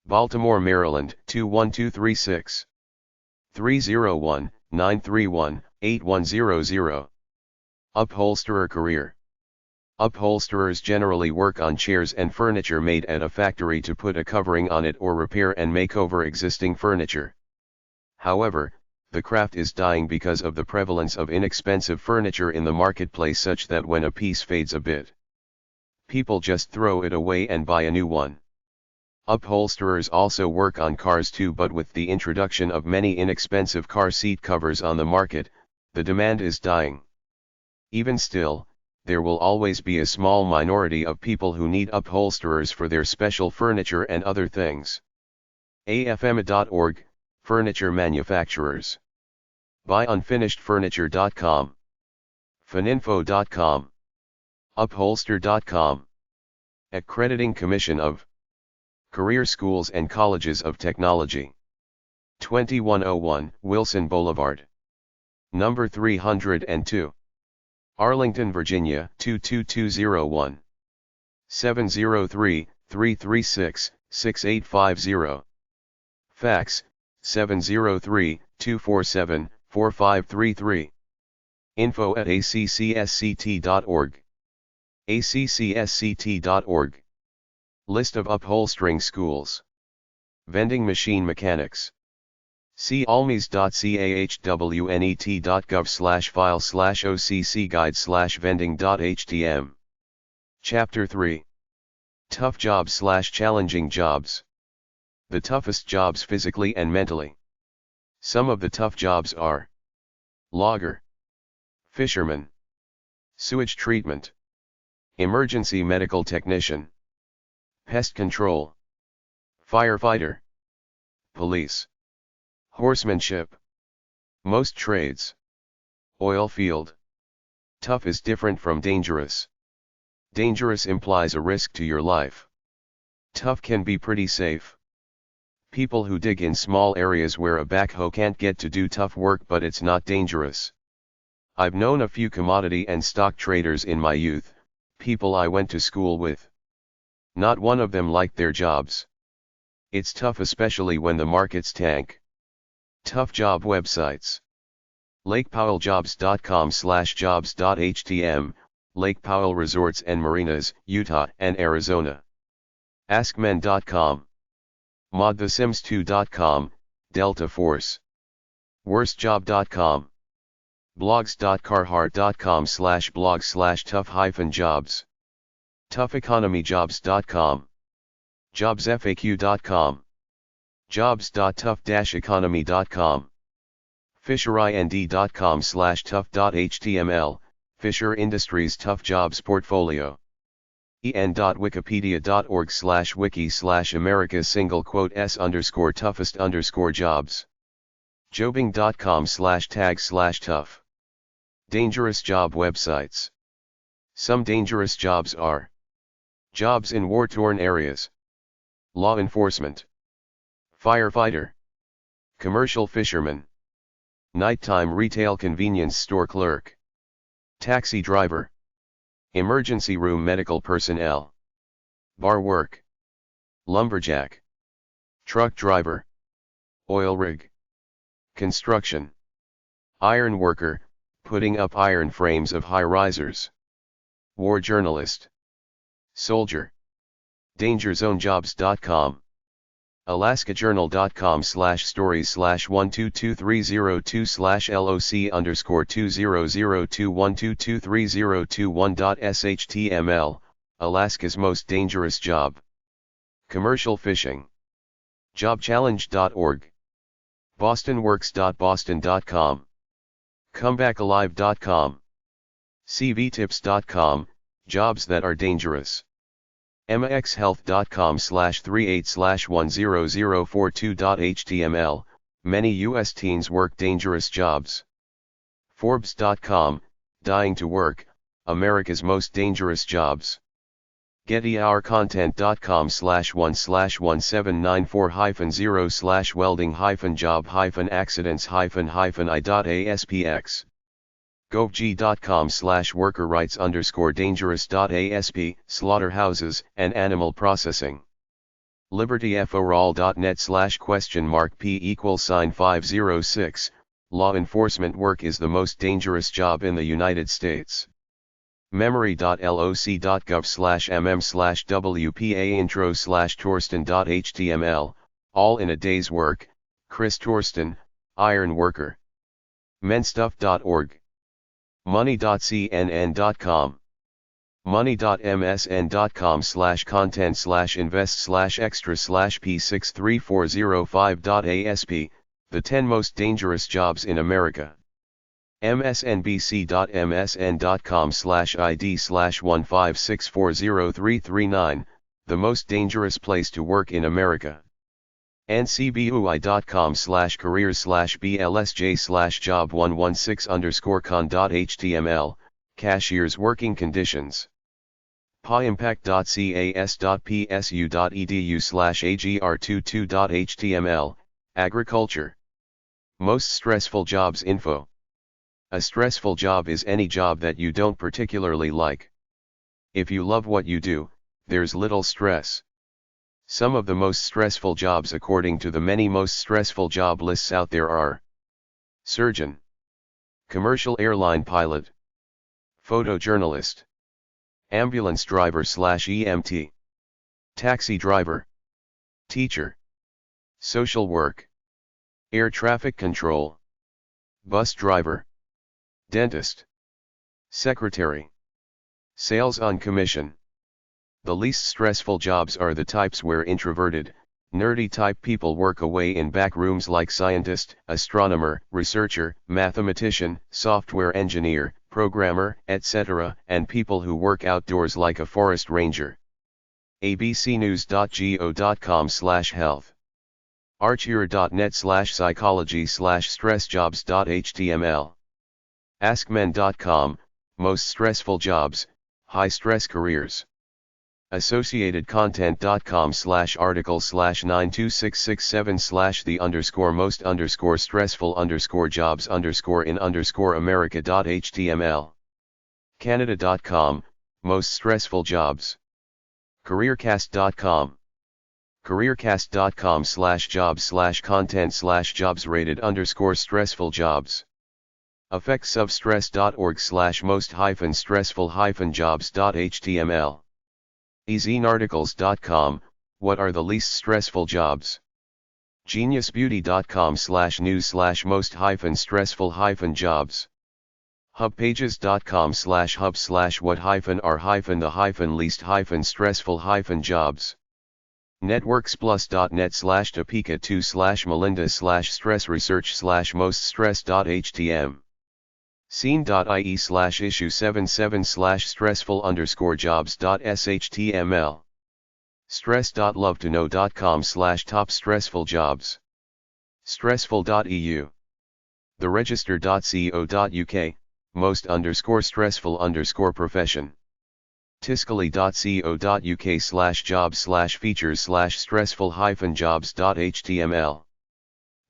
Baltimore, Maryland 21236. 301-931-8100. Upholsterer Career. Upholsterers generally work on chairs and furniture made at a factory to put a covering on it or repair and make over existing furniture. However, the craft is dying because of the prevalence of inexpensive furniture in the marketplace, such that when a piece fades a bit, people just throw it away and buy a new one. Upholsterers also work on cars too, but with the introduction of many inexpensive car seat covers on the market, the demand is dying. Even still, there will always be a small minority of people who need upholsterers for their special furniture and other things. afema.org, Furniture Manufacturers. BuyUnfinishedFurniture.com. Fininfo.com. Upholster.com. Accrediting Commission of Career Schools and Colleges of Technology. 2101 Wilson Boulevard. Number 302. Arlington, Virginia 22201. 703-336-6850. Fax, 703-247-4533. info@accsct.org. accsct.org. List of upholstering schools. Vending machine mechanics. See almes.cah.gov/file/occ-guide/vending.htm. Chapter 3. Tough jobs/challenging jobs. The toughest jobs physically and mentally. Some of the tough jobs are logger, fisherman, sewage treatment, emergency medical technician, pest control, firefighter, police, horsemanship. Most trades. Oil field. Tough is different from dangerous. Dangerous implies a risk to your life. Tough can be pretty safe. People who dig in small areas where a backhoe can't get to do tough work, but it's not dangerous. I've known a few commodity and stock traders in my youth, people I went to school with. Not one of them liked their jobs. It's tough, especially when the markets tank. Tough job websites. LakePowellJobs.com/jobs.htm, Lake Powell Resorts and Marinas, Utah and Arizona. AskMen.com. ModTheSims2.com, Delta Force. WorstJob.com. blogs.carhartt.com/blog/tough-jobs. ToughEconomyJobs.com. JobsFAQ.com. jobs.tough-economy.com. FisherInd.com/tough.html, Fisher Industries Tough Jobs Portfolio. en.wikipedia.org/wiki/America_s_toughest_jobs. Jobing.com/tag/tough. Dangerous job websites. Some dangerous jobs are jobs in war-torn areas, law enforcement, firefighter, commercial fisherman, nighttime retail convenience store clerk, taxi driver, emergency room medical personnel, bar work, lumberjack, truck driver, oil rig, construction, iron worker, putting up iron frames of high-risers, war journalist, soldier. DangerZoneJobs.com. AlaskaJournal.com/stories/122302/LOC_200212230221.html, Alaska's most dangerous job. Commercial fishing. JobChallenge.org. BostonWorks.boston.com. ComebackAlive.com. CVTips.com, jobs that are dangerous. EMAXHealth.com/38/10042.html, many U.S. teens work dangerous jobs. Forbes.com, dying to work, America's most dangerous jobs. GetER content.com/17940-0/welding-job-accidents-I.aspx. govg.com/worker-rights_dangerous.asp, slaughterhouses and animal processing. libertyforall.net/?p=506, law enforcement work is the most dangerous job in the United States. memory.loc.gov/mm/wpa-intro/torsten.html, all in a day's work, Chris Torsten, iron worker. menstuff.org. money.cnn.com. money.msn.com/content/invest/extra/p63405.asp, the 10 most dangerous jobs in America. msnbc.msn.com/id/1564039, the most dangerous place to work in America. ncbui.com/careers/blsj/job116_con.html, cashiers working conditions. pimpact.cas.psu.edu/agr22.html, agriculture. Most stressful jobs info. A stressful job is any job that you don't particularly like. If you love what you do, there's little stress. Some of the most stressful jobs according to the many most stressful job lists out there are: surgeon, commercial airline pilot, photojournalist, ambulance driver/EMT, taxi driver, teacher, social work, air traffic control, bus driver, dentist, secretary, sales on commission. The least stressful jobs are the types where introverted, nerdy type people work away in back rooms, like scientist, astronomer, researcher, mathematician, software engineer, programmer, etc., and people who work outdoors like a forest ranger. abcnews.go.com/health. archer.net/psychology/stressjobs.html. askmen.com, most stressful jobs, high stress careers. associated content.com/article/92667/the_most_stressful_jobs_in_America.html. canada.com, most stressful jobs. careercast.com. careercast.com/jobs/content/jobs rated_stressful jobs. effectsofstress.org/most-stressful-jobs.html. ezinarticles.com, what are the least stressful jobs? geniusbeauty.com/news/most-stressful-jobs. hubpages.com/hub/what-are-the-least-stressful-jobs. networksplus.net/topeka2/melinda/stress-research/most-stress.htm. scene.ie/issue77/stressful_jobs.shtml. stress.love-to-know.com/top-stressful-jobs. stressful.eu. theregister.co.uk, most_stressful_profession. tiscali.co.uk/jobs/features/stressful-jobs.html.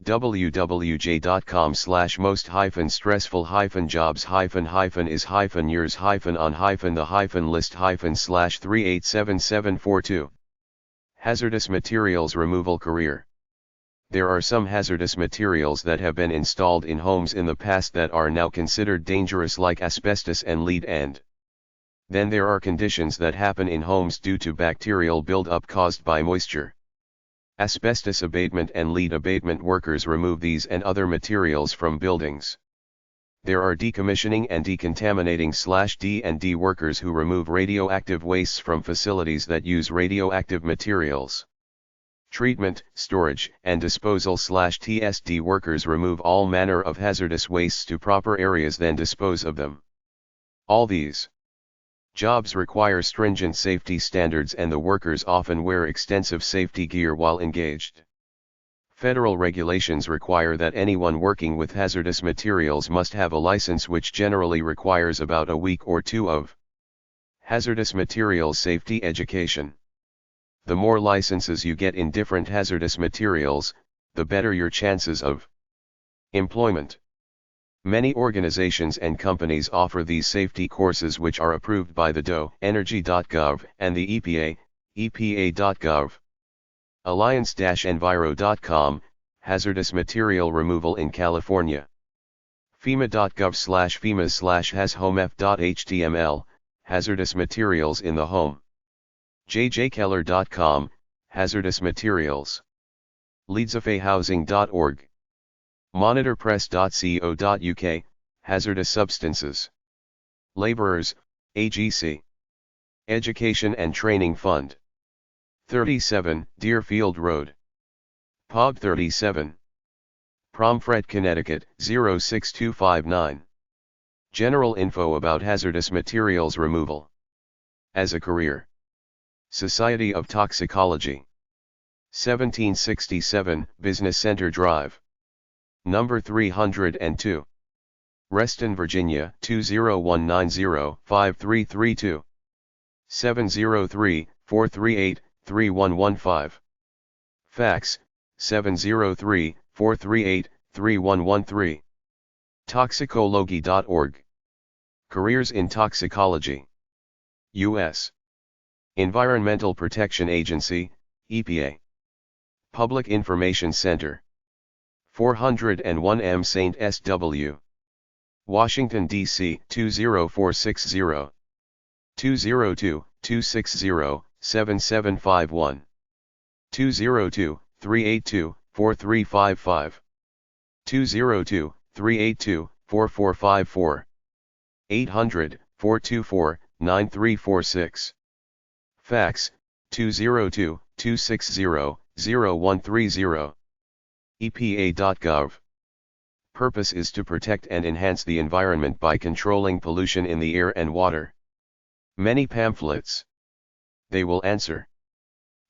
www.com/most-stressful-jobs-is-on-the-list-/3877742. hazardous materials removal career. There are some hazardous materials that have been installed in homes in the past that are now considered dangerous, like asbestos and lead, and then there are conditions that happen in homes due to bacterial buildup caused by moisture. Asbestos abatement and lead abatement workers remove these and other materials from buildings. There are decommissioning and decontaminating/D&D workers who remove radioactive wastes from facilities that use radioactive materials. Treatment, storage, and disposal/TSD workers remove all manner of hazardous wastes to proper areas, then dispose of them. All these jobs require stringent safety standards, and the workers often wear extensive safety gear while engaged. Federal regulations require that anyone working with hazardous materials must have a license, which generally requires about a week or two of hazardous materials safety education. The more licenses you get in different hazardous materials, the better your chances of employment. Many organizations and companies offer these safety courses, which are approved by the DOE, Energy.gov, and the EPA, EPA.gov. Alliance-enviro.com, hazardous material removal in California. FEMA.gov/FEMAs/HASHomef.html, hazardous materials in the home. jjkeller.com, hazardous materials. leadsofahousing.org. monitorpress.co.uk, hazardous substances. Laborers, AGC. Education and Training Fund. 37, Deerfield Road. POB 37. Pomfret, Connecticut, 06259. General info about hazardous materials removal. As a career. Society of Toxicology. 1767, Business Center Drive. Number 302. Reston, Virginia, 20190-5332. 703-438-3115. Fax, 703-438-3113. Toxicology.org. Careers in Toxicology. U.S. Environmental Protection Agency, EPA. Public Information Center. 401 M St. S.W. Washington, D.C. 20460. 202-260-7751. 202-382-4355. 202-382-4454. 800-424-9346. Fax, 202-260-0130. EPA.gov. Purpose is to protect and enhance the environment by controlling pollution in the air and water. Many pamphlets. They will answer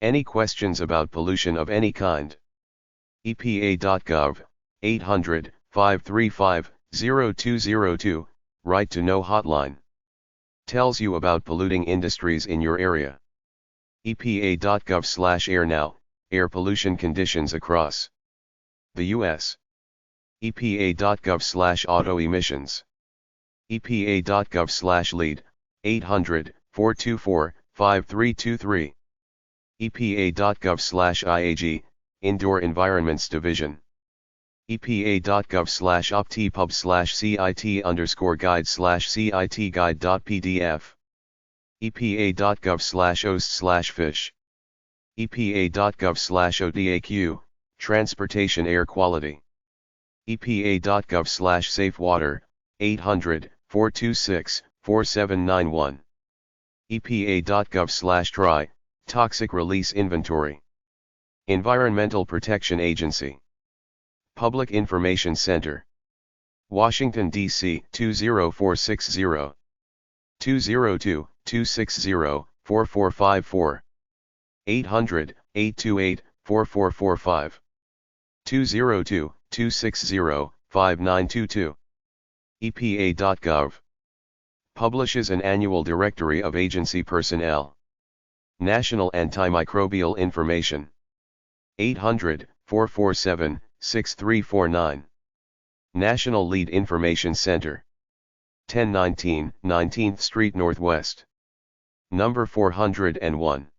any questions about pollution of any kind. EPA.gov, 800-535-0202, Right to Know hotline. Tells you about polluting industries in your area. EPA.gov/air now, air pollution conditions across the U.S. EPA.gov/auto emissions. EPA.gov/lead, 800-424-5323. EPA.gov/IAG, Indoor Environments Division. EPA.gov/optpub/CIT_guide/CITguide.pdf. EPA.gov/OST/fish. EPA.gov/ODAQ, Transportation Air Quality. EPA.gov/safe water, 800-426-4791. EPA.gov/dry, Toxic Release Inventory. Environmental Protection Agency. Public Information Center. Washington, D.C. 20460. 202-260-4454. 800-828-4445. 202-260-5922. EPA.gov. Publishes an annual directory of agency personnel. National Antimicrobial Information. 800-447-6349. National Lead Information Center. 1019 19th Street Northwest. Number 401.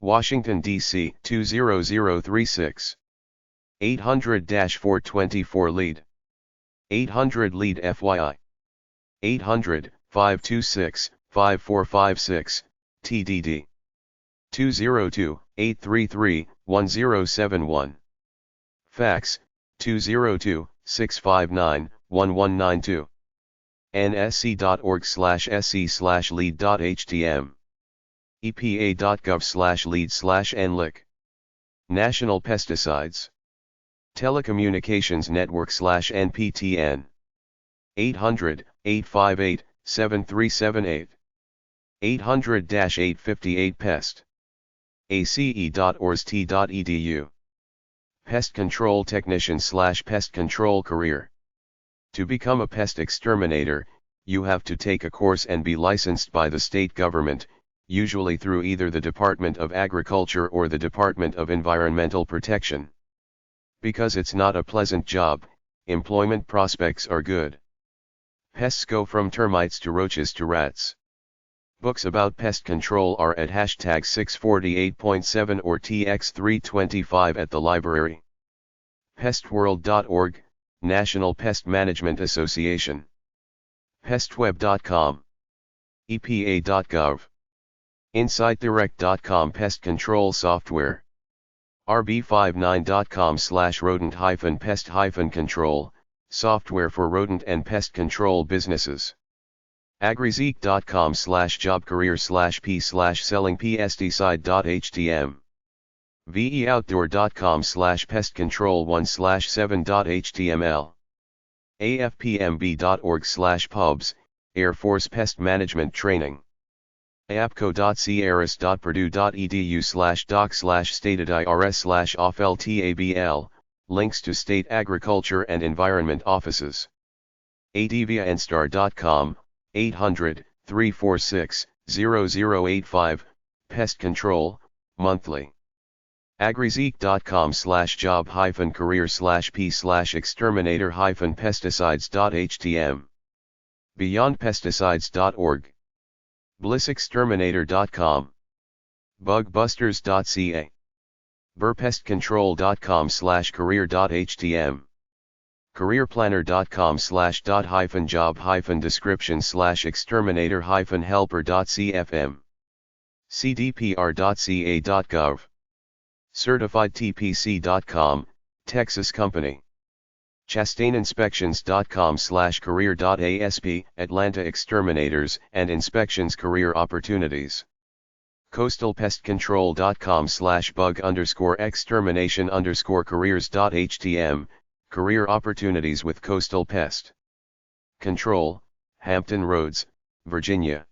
Washington, D.C. 20036. 800-424 lead. 800 lead FYI. 800-526-5456, TDD. 202-833-1071. Fax, 202-659-1192. nsc.org/se/lead.htm. EPA.gov/lead/NLIC. National Pesticides. Telecommunications Network/NPTN. 800-858-7378. 800-858-PEST. ace.orst.edu. Pest Control Technician/Pest Control Career. To become a pest exterminator, you have to take a course and be licensed by the state government, usually through either the Department of Agriculture or the Department of Environmental Protection. Because it's not a pleasant job, employment prospects are good. Pests go from termites to roaches to rats. Books about pest control are at hashtag 648.7 or TX325 at the library. Pestworld.org, National Pest Management Association. Pestweb.com. EPA.gov. InsightDirect.com Pest Control Software. rb59.com/rodent-pest-control, software for rodent and pest control businesses. agrizeek.com/jobcareer/p/selling-pesticide.htm. veoutdoor.com/pestcontrol1/7.html. afpmb.org/pubs, Air Force Pest Management Training. apco.caris.purdue.edu/doc/stated-irs/ofltabl, links to state agriculture and environment offices. advianstar.com, 800-346-0085, Pest Control, monthly. agrizeek.com/job-career/p/exterminator-pesticides.htm. beyondpesticides.org. blissexterminator.com. bugbusters.ca. burpestcontrol.com/career.htm. careerplanner.com/job-description/exterminator-helper.cfm. cdpr.ca.gov. certifiedtpc.com, Texas Company. chastaininspections.com/career.asp, Atlanta Exterminators and Inspections Career Opportunities. coastalpest-control.com/bug_extermination_careers.htm, Career Opportunities with Coastal Pest Control, Hampton Roads, Virginia.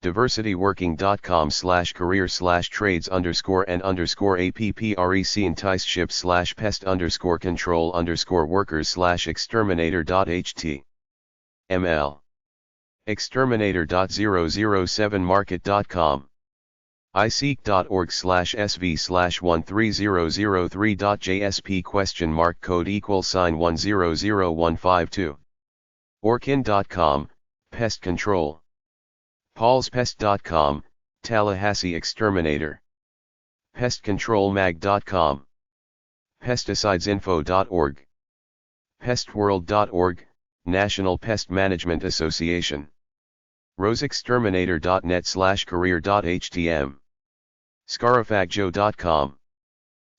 diversityworking.com/career/trades_and_apprec enticeship/pest_control_workers/exterminator.html. exterminator.007market.com. iseek.org/sv/13003.jsp $?1000152. orkin.com, Pest Control. paulspest.com, Tallahassee Exterminator. pestcontrolmag.com. pesticidesinfo.org. pestworld.org, National Pest Management Association. roseexterminator.net/career.htm. scarafagjo.com.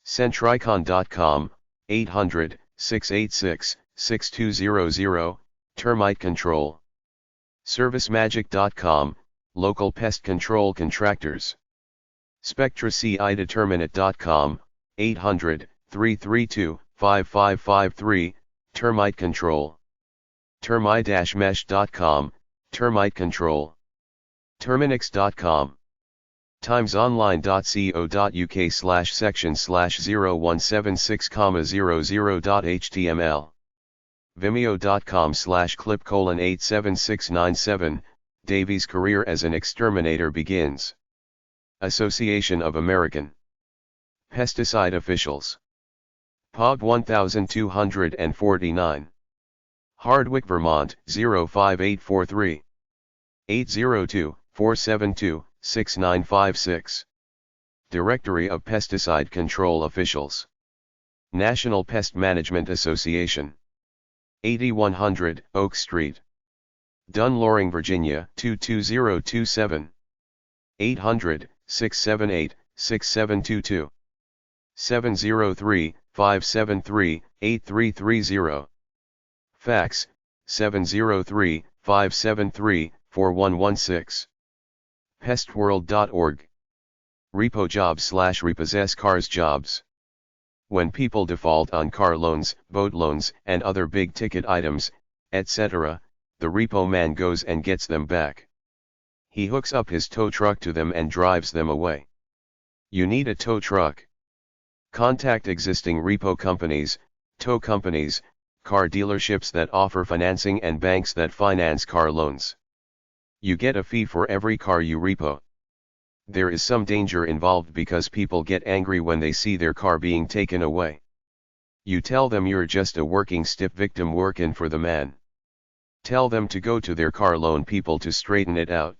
centricon.com, 800-686-6200, Termite Control. servicemagic.com, Local Pest Control Contractors. spectracideterminate.com, 800-332-5553, Termite Control. termite-mesh.com, Termite Control. terminix.com. timesonline.co.uk/section/0176,00.html. vimeo.com/clip:87697, Davies' career as an exterminator begins. Association of American Pesticide Officials. POG 1249. Hardwick, Vermont 05843. 802-472-6956. Directory of Pesticide Control Officials. National Pest Management Association. 8100 Oak Street, Dunn-Loring, Virginia 22027. 800-678-6722. 703-573-8330. Fax, 703-573-4116. pestworld.org. Repo jobs/repossess cars jobs. When people default on car loans, boat loans, and other big-ticket items, etc., the repo man goes and gets them back. He hooks up his tow truck to them and drives them away. You need a tow truck? Contact existing repo companies, tow companies, car dealerships that offer financing and banks that finance car loans. You get a fee for every car you repo. There is some danger involved because people get angry when they see their car being taken away. You tell them you're just a working stiff victim working for the man. Tell them to go to their car loan people to straighten it out.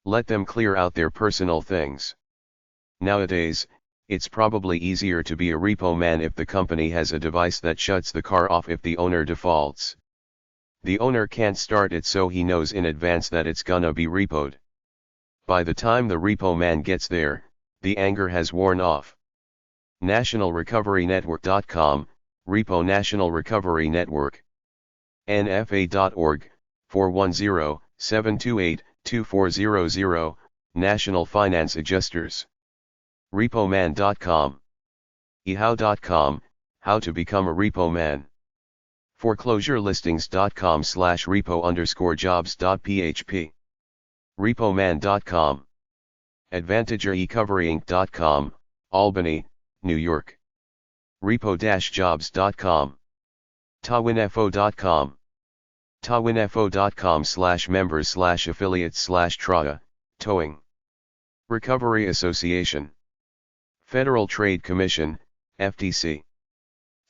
Let them clear out their personal things. Nowadays, it's probably easier to be a repo man if the company has a device that shuts the car off if the owner defaults. The owner can't start it, so he knows in advance that it's gonna be repoed. By the time the repo man gets there, the anger has worn off. NationalRecoveryNetwork.com, Repo National Recovery Network. NFA.org, 410-728-2400, National Finance Adjusters. Repoman.com. ehow.com, How to Become a Repo Man. foreclosurelistings.com/repo_jobs.php. repoman.com. advantagerecoveryinc.com, Albany, New York. repo-jobs.com. tawinfo.com. tawinfo.com/members/affiliates/TRAA, towing. Recovery Association. Federal Trade Commission, FTC.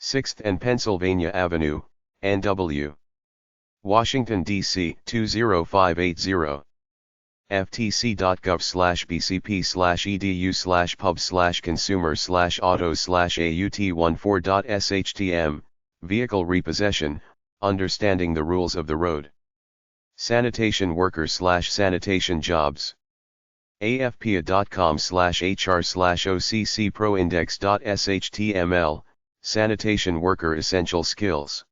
6th and Pennsylvania Avenue, NW. Washington, D.C. 20580. ftc.gov/bcp/edu/pub/consumer/autos/aut14.shtm, Vehicle Repossession, Understanding the Rules of the Road. Sanitation Worker/Sanitation Jobs. afpa.com/hr/OCCProindex.shtml, Sanitation Worker Essential Skills.